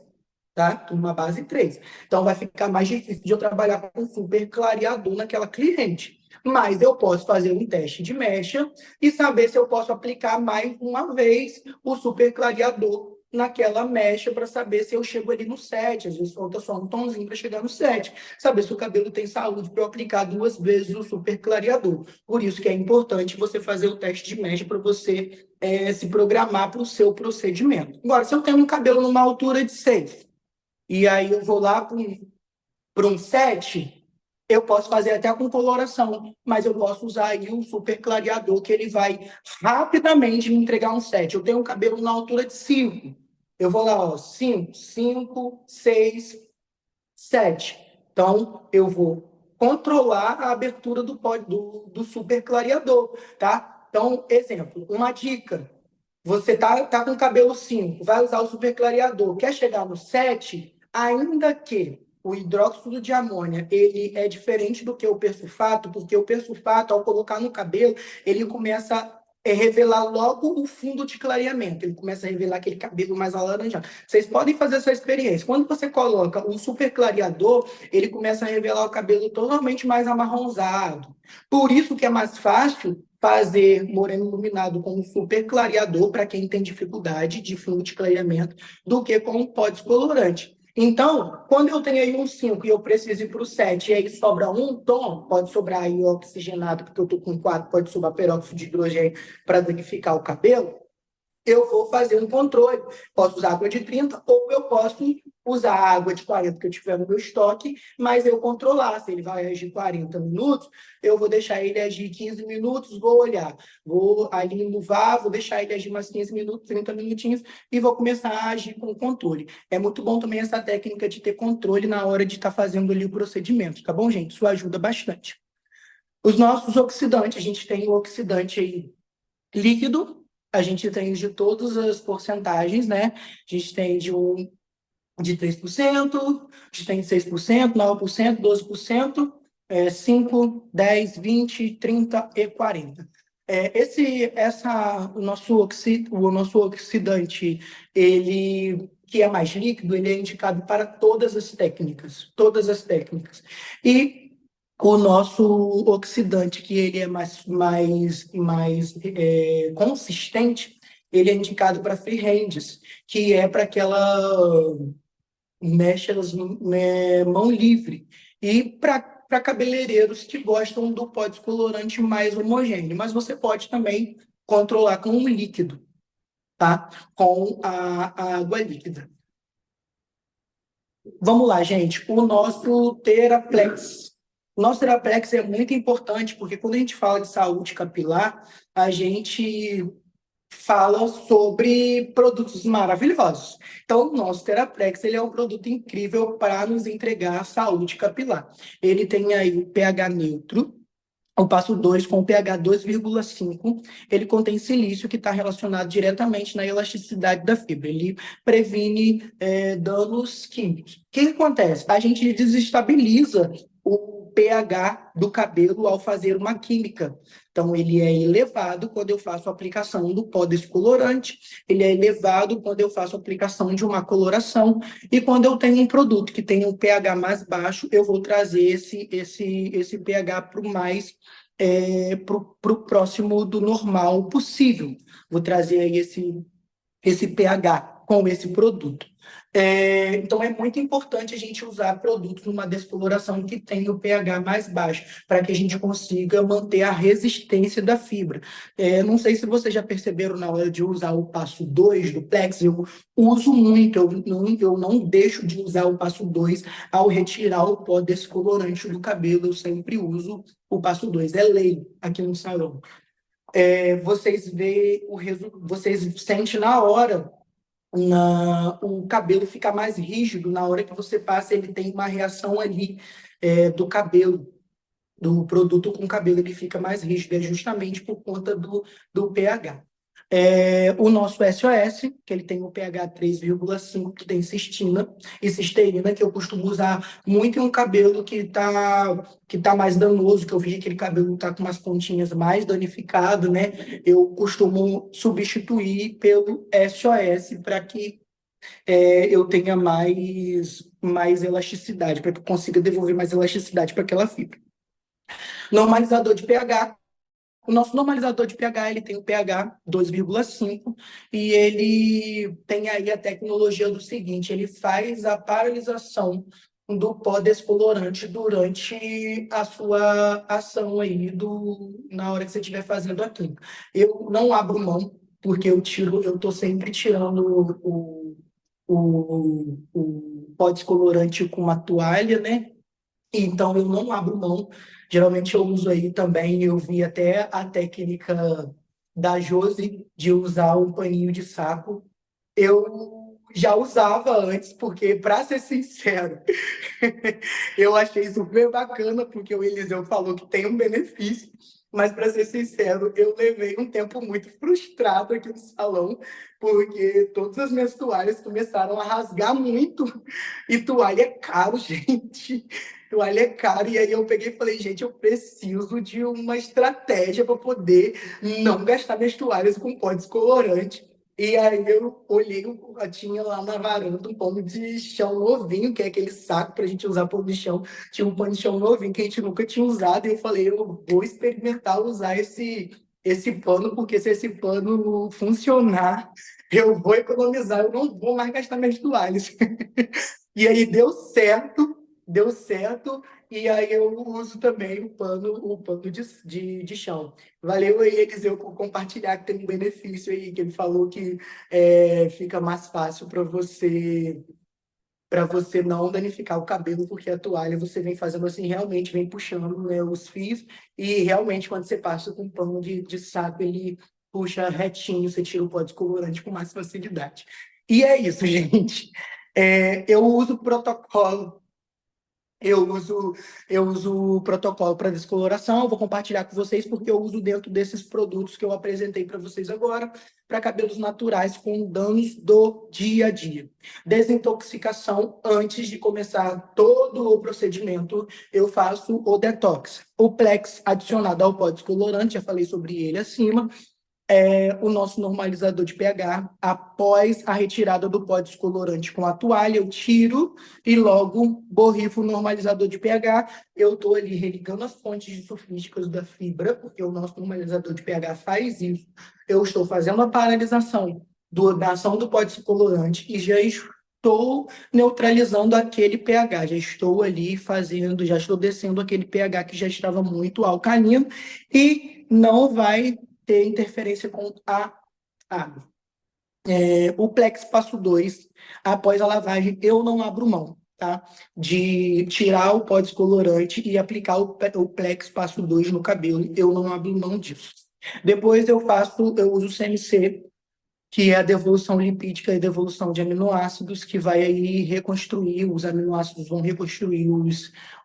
tá? Uma base 3. Então, vai ficar mais difícil de eu trabalhar com super clareador naquela cliente. Mas eu posso fazer um teste de mecha e saber se eu posso aplicar mais uma vez o super clareador naquela mecha para saber se eu chego ali no 7. Às vezes falta só um tomzinho para chegar no 7. Saber se o cabelo tem saúde para eu aplicar 2 vezes o super clareador. Por isso que é importante você fazer o teste de mecha para você se programar para o seu procedimento. Agora, se eu tenho um cabelo numa altura de 6, e aí eu vou lá para um 7, eu posso fazer até com coloração, mas eu posso usar aí um super clareador que ele vai rapidamente me entregar um 7. Eu tenho um cabelo na altura de 5. Eu vou lá, ó, 5, 5, 6, 7. Então, eu vou controlar a abertura do super clareador, tá? Então, exemplo, uma dica. Você tá com cabelo 5, vai usar o super clareador, quer chegar no 7, ainda que o hidróxido de amônia ele é diferente do que o persulfato, porque o persulfato, ao colocar no cabelo, ele começa a revelar logo o fundo de clareamento, ele começa a revelar aquele cabelo mais alaranjado. Vocês podem fazer essa experiência. Quando você coloca o super clareador, ele começa a revelar o cabelo totalmente mais amarronzado. Por isso que é mais fácil fazer moreno iluminado com um super clareador para quem tem dificuldade de fundo de clareamento do que com um pó descolorante. Então, quando eu tenho aí um 5 e eu preciso ir para o 7 e aí sobra um tom, pode sobrar aí oxigenado, porque eu estou com 4, pode sobrar peróxido de hidrogênio para danificar o cabelo, eu vou fazer um controle. Posso usar água de 30 ou eu posso usar a água de 40 que eu tiver no meu estoque, mas eu controlar. Se ele vai agir 40 minutos, eu vou deixar ele agir 15 minutos, vou olhar. Vou ali inovar, vou deixar ele agir mais 15 minutos, 30 minutinhos e vou começar a agir com o controle. É muito bom também essa técnica de ter controle na hora de estar fazendo ali o procedimento, tá bom, gente? Isso ajuda bastante. Os nossos oxidantes, a gente tem o oxidante aí líquido, a gente tem de todas as porcentagens, né? A gente tem de 3%, a gente tem de 6%, 9%, 12%, 5%, 10%, 20%, 30% e 40%. O nosso oxidante, ele que é mais líquido, ele é indicado para todas as técnicas, todas as técnicas. E o nosso oxidante, que ele é mais consistente, ele é indicado para freehands, que é para aquela mechas mão livre. E para cabeleireiros que gostam do pó descolorante mais homogêneo. Mas você pode também controlar com um líquido, tá? Com a água líquida. Vamos lá, gente. O nosso Theraplex. O nosso Theraplex é muito importante, porque quando a gente fala de saúde capilar, a gente fala sobre produtos maravilhosos. Então, o nosso Theraplex ele é um produto incrível para nos entregar saúde capilar. Ele tem aí o pH neutro, o passo 2, com o pH 2,5, ele contém silício, que está relacionado diretamente na elasticidade da fibra. Ele previne danos químicos. O que acontece? A gente desestabiliza o pH do cabelo ao fazer uma química. Então, ele é elevado quando eu faço a aplicação do pó descolorante, ele é elevado quando eu faço a aplicação de uma coloração, e quando eu tenho um produto que tem um pH mais baixo, eu vou trazer esse pH para o mais pro próximo do normal possível. Vou trazer aí esse pH com esse produto. Então, é muito importante a gente usar produtos numa descoloração que tenha o pH mais baixo, para que a gente consiga manter a resistência da fibra. Não sei se vocês já perceberam na hora de usar o passo 2 do Plex, eu uso muito, eu não deixo de usar o passo 2 ao retirar o pó descolorante do cabelo, eu sempre uso o passo 2, é lei aqui no salão. Vocês sentem na hora o cabelo fica mais rígido na hora que você passa, ele tem uma reação ali do cabelo, do produto com cabelo, ele fica mais rígido, é justamente por conta do pH. O nosso SOS, que ele tem o pH 3,5, que tem cistina e cisteína, que eu costumo usar muito em um cabelo que tá mais danoso, que eu vi que aquele cabelo tá com umas pontinhas mais danificado, né? Eu costumo substituir pelo SOS para que eu tenha mais elasticidade, para que eu consiga devolver mais elasticidade para aquela fibra. Normalizador de pH. O nosso normalizador de pH, ele tem o pH 2,5 e ele tem aí a tecnologia do seguinte, ele faz a paralisação do pó descolorante durante a sua ação aí na hora que você estiver fazendo a química. Eu não abro mão, porque eu estou sempre tirando o pó descolorante com uma toalha, né? Então, eu não abro mão. Geralmente, eu uso aí também, eu vi até a técnica da Josi de usar um paninho de saco. Eu já usava antes, porque, para ser sincero, eu achei super bacana, porque o Eliseu falou que tem um benefício, mas, para ser sincero, eu levei um tempo muito frustrado aqui no salão, porque todas as minhas toalhas começaram a rasgar muito, e toalha é caro, gente. Toalha é caro, e aí eu peguei e falei, gente, eu preciso de uma estratégia para poder não gastar minhas toalhas com pó descolorante. E aí eu olhei, tinha lá na varanda um pano de chão novinho, que é aquele saco para a gente usar pano de chão. Tinha um pano de chão novinho que a gente nunca tinha usado, e eu falei, eu vou experimentar usar esse pano, porque se esse pano funcionar, eu vou economizar, eu não vou mais gastar minhas toalhas. E aí deu certo, e aí eu uso também o pano de chão. Valeu aí, Eliseu, por compartilhar que tem um benefício aí, que ele falou que fica mais fácil para você não danificar o cabelo, porque a toalha você vem fazendo assim, realmente vem puxando, né, os fios, e realmente quando você passa com um pano de saco, ele puxa retinho, você tira o pó descolorante com mais facilidade. E é isso, gente. Eu uso protocolo eu uso o protocolo para descoloração, eu vou compartilhar com vocês porque eu uso dentro desses produtos que eu apresentei para vocês agora, para cabelos naturais com danos do dia a dia. Desintoxicação, antes de começar todo o procedimento, eu faço o detox. O Plex adicionado ao pó descolorante, já falei sobre ele acima, o nosso normalizador de pH. Após a retirada do pó descolorante com a toalha, eu tiro e logo borrifo o normalizador de pH. Eu estou ali religando as fontes sulfídicas da fibra, porque o nosso normalizador de pH faz isso. Eu estou fazendo a paralisação da ação do pó descolorante e já estou neutralizando aquele pH, já estou ali fazendo, já estou descendo aquele pH que já estava muito alcalino e não vai ter interferência com a água. O Plex passo 2, após a lavagem, eu não abro mão, tá? De tirar o pó descolorante e aplicar o Plex passo 2 no cabelo, eu não abro mão disso. Depois eu uso o CMC, que é a devolução lipídica e devolução de aminoácidos, que vai aí reconstruir, os aminoácidos vão reconstruir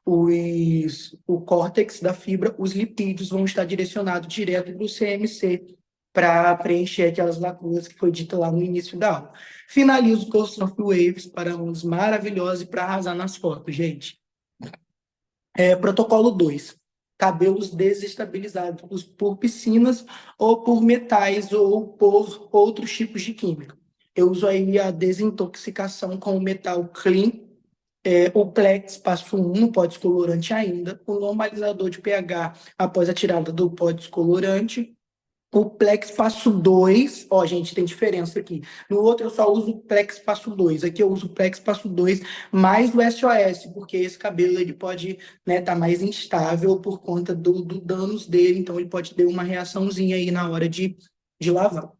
o córtex da fibra, os lipídios vão estar direcionados direto para o CMC, para preencher aquelas lacunas que foi dita lá no início da aula. Finalizo com os Surf Waves para uns maravilhosos e para arrasar nas fotos, gente. Protocolo 2. Cabelos desestabilizados por piscinas ou por metais ou por outros tipos de química. Eu uso aí a desintoxicação com o metal clean, o Plex passo 1, no pó descolorante ainda, o normalizador de pH após a tirada do pó descolorante, O Plex Passo 2, ó, gente, tem diferença aqui. No outro eu só uso o Plex Passo 2. Aqui eu uso o Plex Passo 2 mais o SOS, porque esse cabelo ele pode, né, tá mais instável por conta do danos dele, então ele pode ter uma reaçãozinha aí na hora de lavar.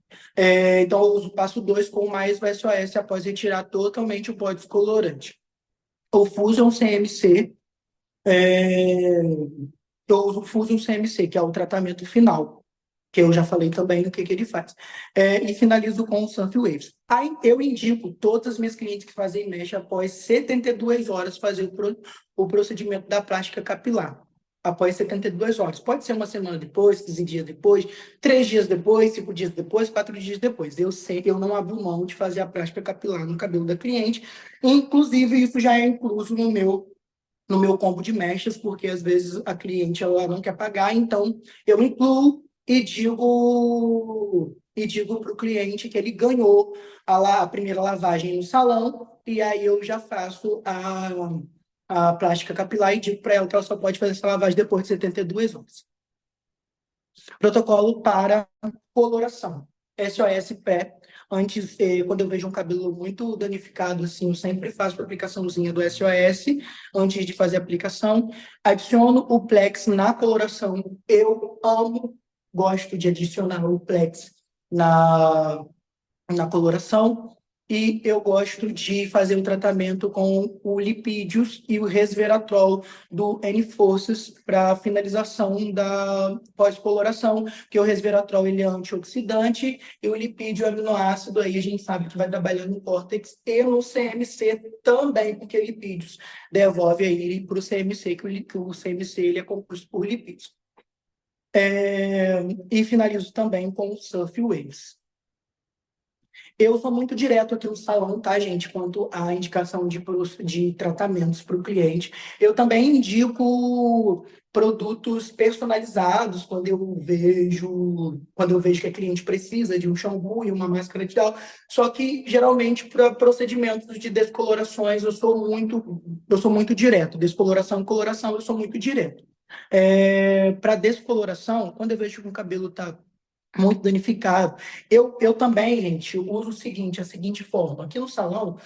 Então eu uso o Passo 2 com mais o SOS após retirar totalmente o pó descolorante. O Fusion CMC, eu uso o Fusion CMC, que é o tratamento final, que eu já falei também o que que ele faz. E finalizo com o Surf Waves. Aí eu indico todas as minhas clientes que fazem mesh após 72 horas fazer o procedimento da plástica capilar. Após 72 horas. Pode ser uma semana depois, 15 dias depois, 3 dias depois, 5 dias depois, 4 dias depois. Eu sei, eu não abro mão de fazer a plástica capilar no cabelo da cliente. Inclusive, isso já é incluso no meu combo de mechas, porque às vezes a cliente ela não quer pagar, então eu incluo e digo para o cliente que ele ganhou a primeira lavagem no salão, e aí eu já faço a plástica capilar e digo para ela que ela só pode fazer essa lavagem depois de 72 horas. Protocolo para coloração. SOS pé. Antes, quando eu vejo um cabelo muito danificado, assim, eu sempre faço a aplicaçãozinha do SOS antes de fazer a aplicação. Adiciono o Plex na coloração. Eu amo, gosto de adicionar o Plex na coloração. E eu gosto de fazer um tratamento com o lipídios e o resveratrol do N-Forças para finalização da pós-coloração, que o resveratrol ele é antioxidante e o lipídio é aminoácido, aí a gente sabe que vai trabalhar no córtex e no CMC também, porque lipídios devolve aí para o CMC, que o CMC ele é composto por lipídios. E finalizo também com o Surf Waves. Eu sou muito direto aqui no salão, tá, gente? Quanto à indicação de tratamentos para o cliente. Eu também indico produtos personalizados quando eu vejo que a cliente precisa de um shampoo e uma máscara de tal. Só que geralmente para procedimentos de descolorações eu sou muito direto. Descoloração e coloração eu sou muito direto. Para descoloração, quando eu vejo que o cabelo está muito danificado. Eu também, gente, eu uso a seguinte forma. Aqui no salão,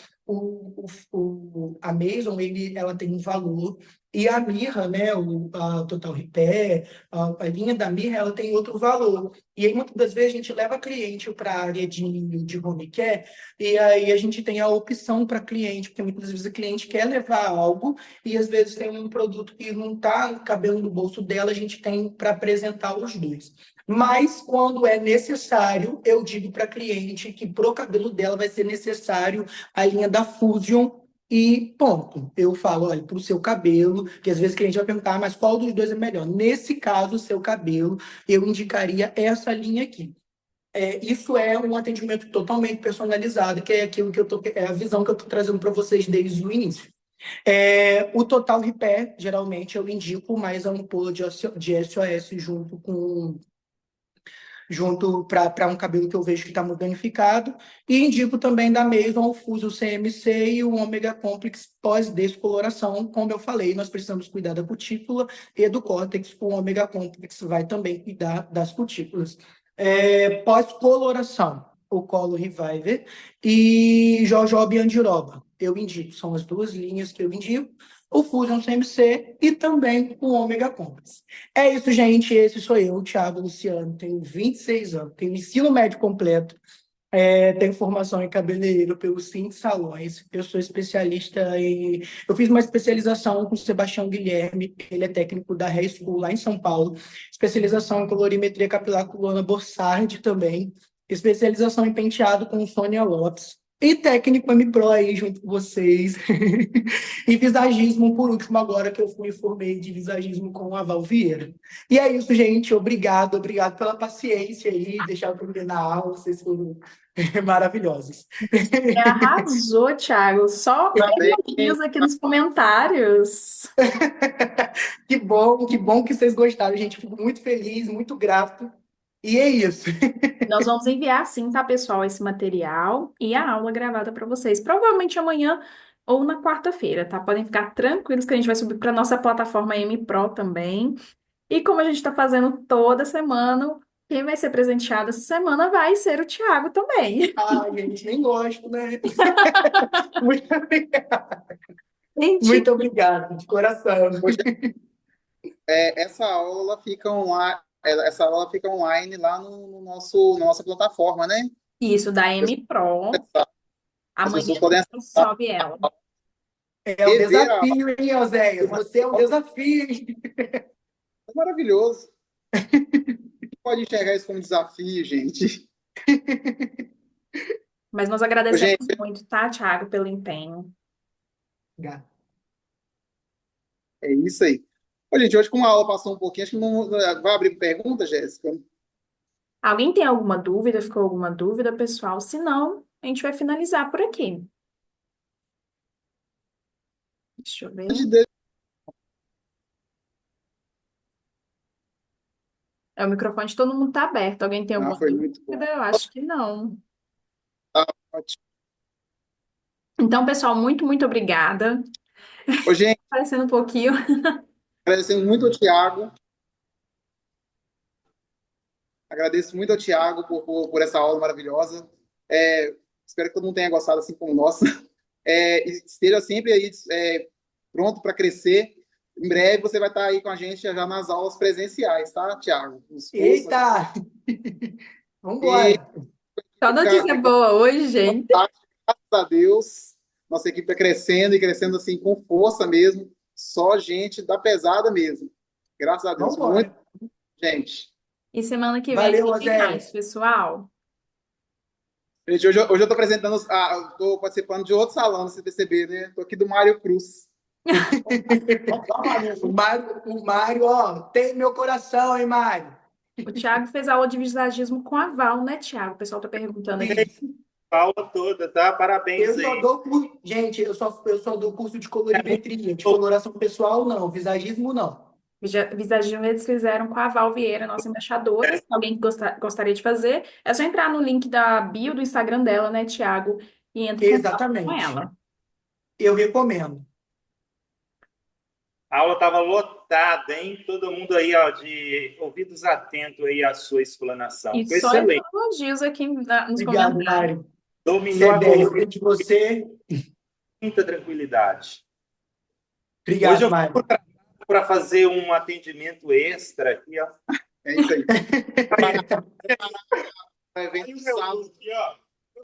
a Maison, ela tem um valor, e a Mirra, né, a Total Repair, a linha da Mirra, ela tem outro valor. E aí, muitas das vezes, a gente leva cliente para a área de home care, e aí a gente tem a opção para cliente, porque muitas vezes a cliente quer levar algo, e às vezes tem um produto que não está cabendo no bolso dela, a gente tem para apresentar os dois. Mas, quando é necessário, eu digo para a cliente que para o cabelo dela vai ser necessário a linha da Fusion e ponto. Eu falo, olha, para o seu cabelo, que às vezes a cliente vai perguntar, mas qual dos dois é melhor? Nesse caso, o seu cabelo, eu indicaria essa linha aqui. Isso é um atendimento totalmente personalizado, que é aquilo que é a visão que eu estou trazendo para vocês desde o início. O Total Repair, geralmente, eu indico mais a ampola de SOS junto para um cabelo que eu vejo que está muito danificado. E indico também da Maison o Fuso CMC e o Omega Complex pós-descoloração. Como eu falei, nós precisamos cuidar da cutícula e do córtex. O Omega Complex vai também cuidar das cutículas. Pós-coloração, o Colo Reviver e Jojoba e Andiroba. Eu indico, são as duas linhas que eu indico. O Fusion CMC e também o Omega Complex. É isso, gente. Esse sou eu, Thiago Luciano. Tenho 26 anos, tenho ensino médio completo, tenho formação em cabeleireiro pelos 5 salões. Eu sou especialista em. Eu fiz uma especialização com o Sebastião Guilherme, ele é técnico da Hair School lá em São Paulo. Especialização em colorimetria capilar com Luana Bossardi também. Especialização em penteado com Sônia Lopes. E técnico M-Pro aí junto com vocês. E visagismo, por último, agora que eu fui e formei de visagismo com a Val Vieira. E é isso, gente. Obrigado pela paciência aí, deixar eu terminar a aula, vocês foram maravilhosos. Arrasou, Thiago. Só Também. elogios aqui nos comentários. Que bom que vocês gostaram, gente. Fico muito feliz, muito grato. E é isso. Nós vamos enviar, sim, tá, pessoal, esse material e a aula gravada para vocês. Provavelmente amanhã ou na quarta-feira, tá? Podem ficar tranquilos que a gente vai subir para nossa plataforma M Pro também. E como a gente está fazendo toda semana, Quem vai ser presenteado essa semana vai ser o Thiago também. Ai, gente, nem gosto, né? Muito obrigado. Mentira. Muito obrigado, de coração. Hoje, essa aula fica online, essa aula fica online lá no nosso, na nossa plataforma, né? Isso, da M Pro. As pessoas Amanhã podem a gente sobe ela. É um rever a aula. desafio, hein, Oséias? Você é um desafio, hein? É maravilhoso. Pode enxergar isso como desafio, gente. Mas nós Ô, agradecemos gente, muito, tá, Thiago, pelo empenho. Obrigado. é isso aí. Ô, gente, hoje como a aula passou um pouquinho, acho que não vai abrir pergunta, Jéssica? Alguém tem alguma dúvida? Ficou alguma dúvida, pessoal? Se não, a gente vai finalizar por aqui. Deixa eu ver. Antes de O microfone de todo mundo está aberto. Alguém tem alguma foi muito bom. dúvida? Eu acho que não. Tá ótimo. Então, pessoal, muito obrigada. Ô, gente, Parecendo um pouquinho. agradecendo muito ao Thiago. Agradeço muito ao Thiago por essa aula maravilhosa. Espero que todo mundo tenha gostado, assim como nós. E esteja sempre aí pronto para crescer. Em breve você vai estar aí com a gente já nas aulas presenciais, tá, Thiago? Nos cursos. Eita! Vambora! Só notícia boa hoje, gente. Graças a Deus, nossa equipe está crescendo e crescendo assim com força mesmo. Só gente da pesada mesmo. Graças a Deus. Vambora! Muito gente. E semana que vem Valeu, tem Oséias! mais, pessoal. Gente, hoje eu estou apresentando, estou participando de outro salão do CPCB, né? Estou aqui do Mário Cruz. O Mário, ó, tem meu coração, hein, Mário? O Thiago fez aula de visagismo com a Val, né, Thiago? O pessoal está perguntando aqui. A aula toda, tá? Parabéns Eu só aí. dou, gente, eu só dou curso de colorimetria, de coloração pessoal, não, visagismo, não. Visagismo eles fizeram com a Val Vieira, nossa embaixadora. Se alguém gostaria de fazer, é só entrar no link da bio do Instagram dela, né, Thiago? E entra em contato com Exatamente. ela. Eu recomendo. A aula estava lotada, hein? Todo mundo aí, ó, de ouvidos atentos aí à sua explanação. E Foi só excelente. elogios aqui nos Obrigado, comentários. Mário. Dominou a C10 colocação de você. com muita tranquilidade. Obrigado, Hoje eu Mário. fui para fazer um atendimento extra aqui, ó. É isso aí. Aí o meu aqui, ó.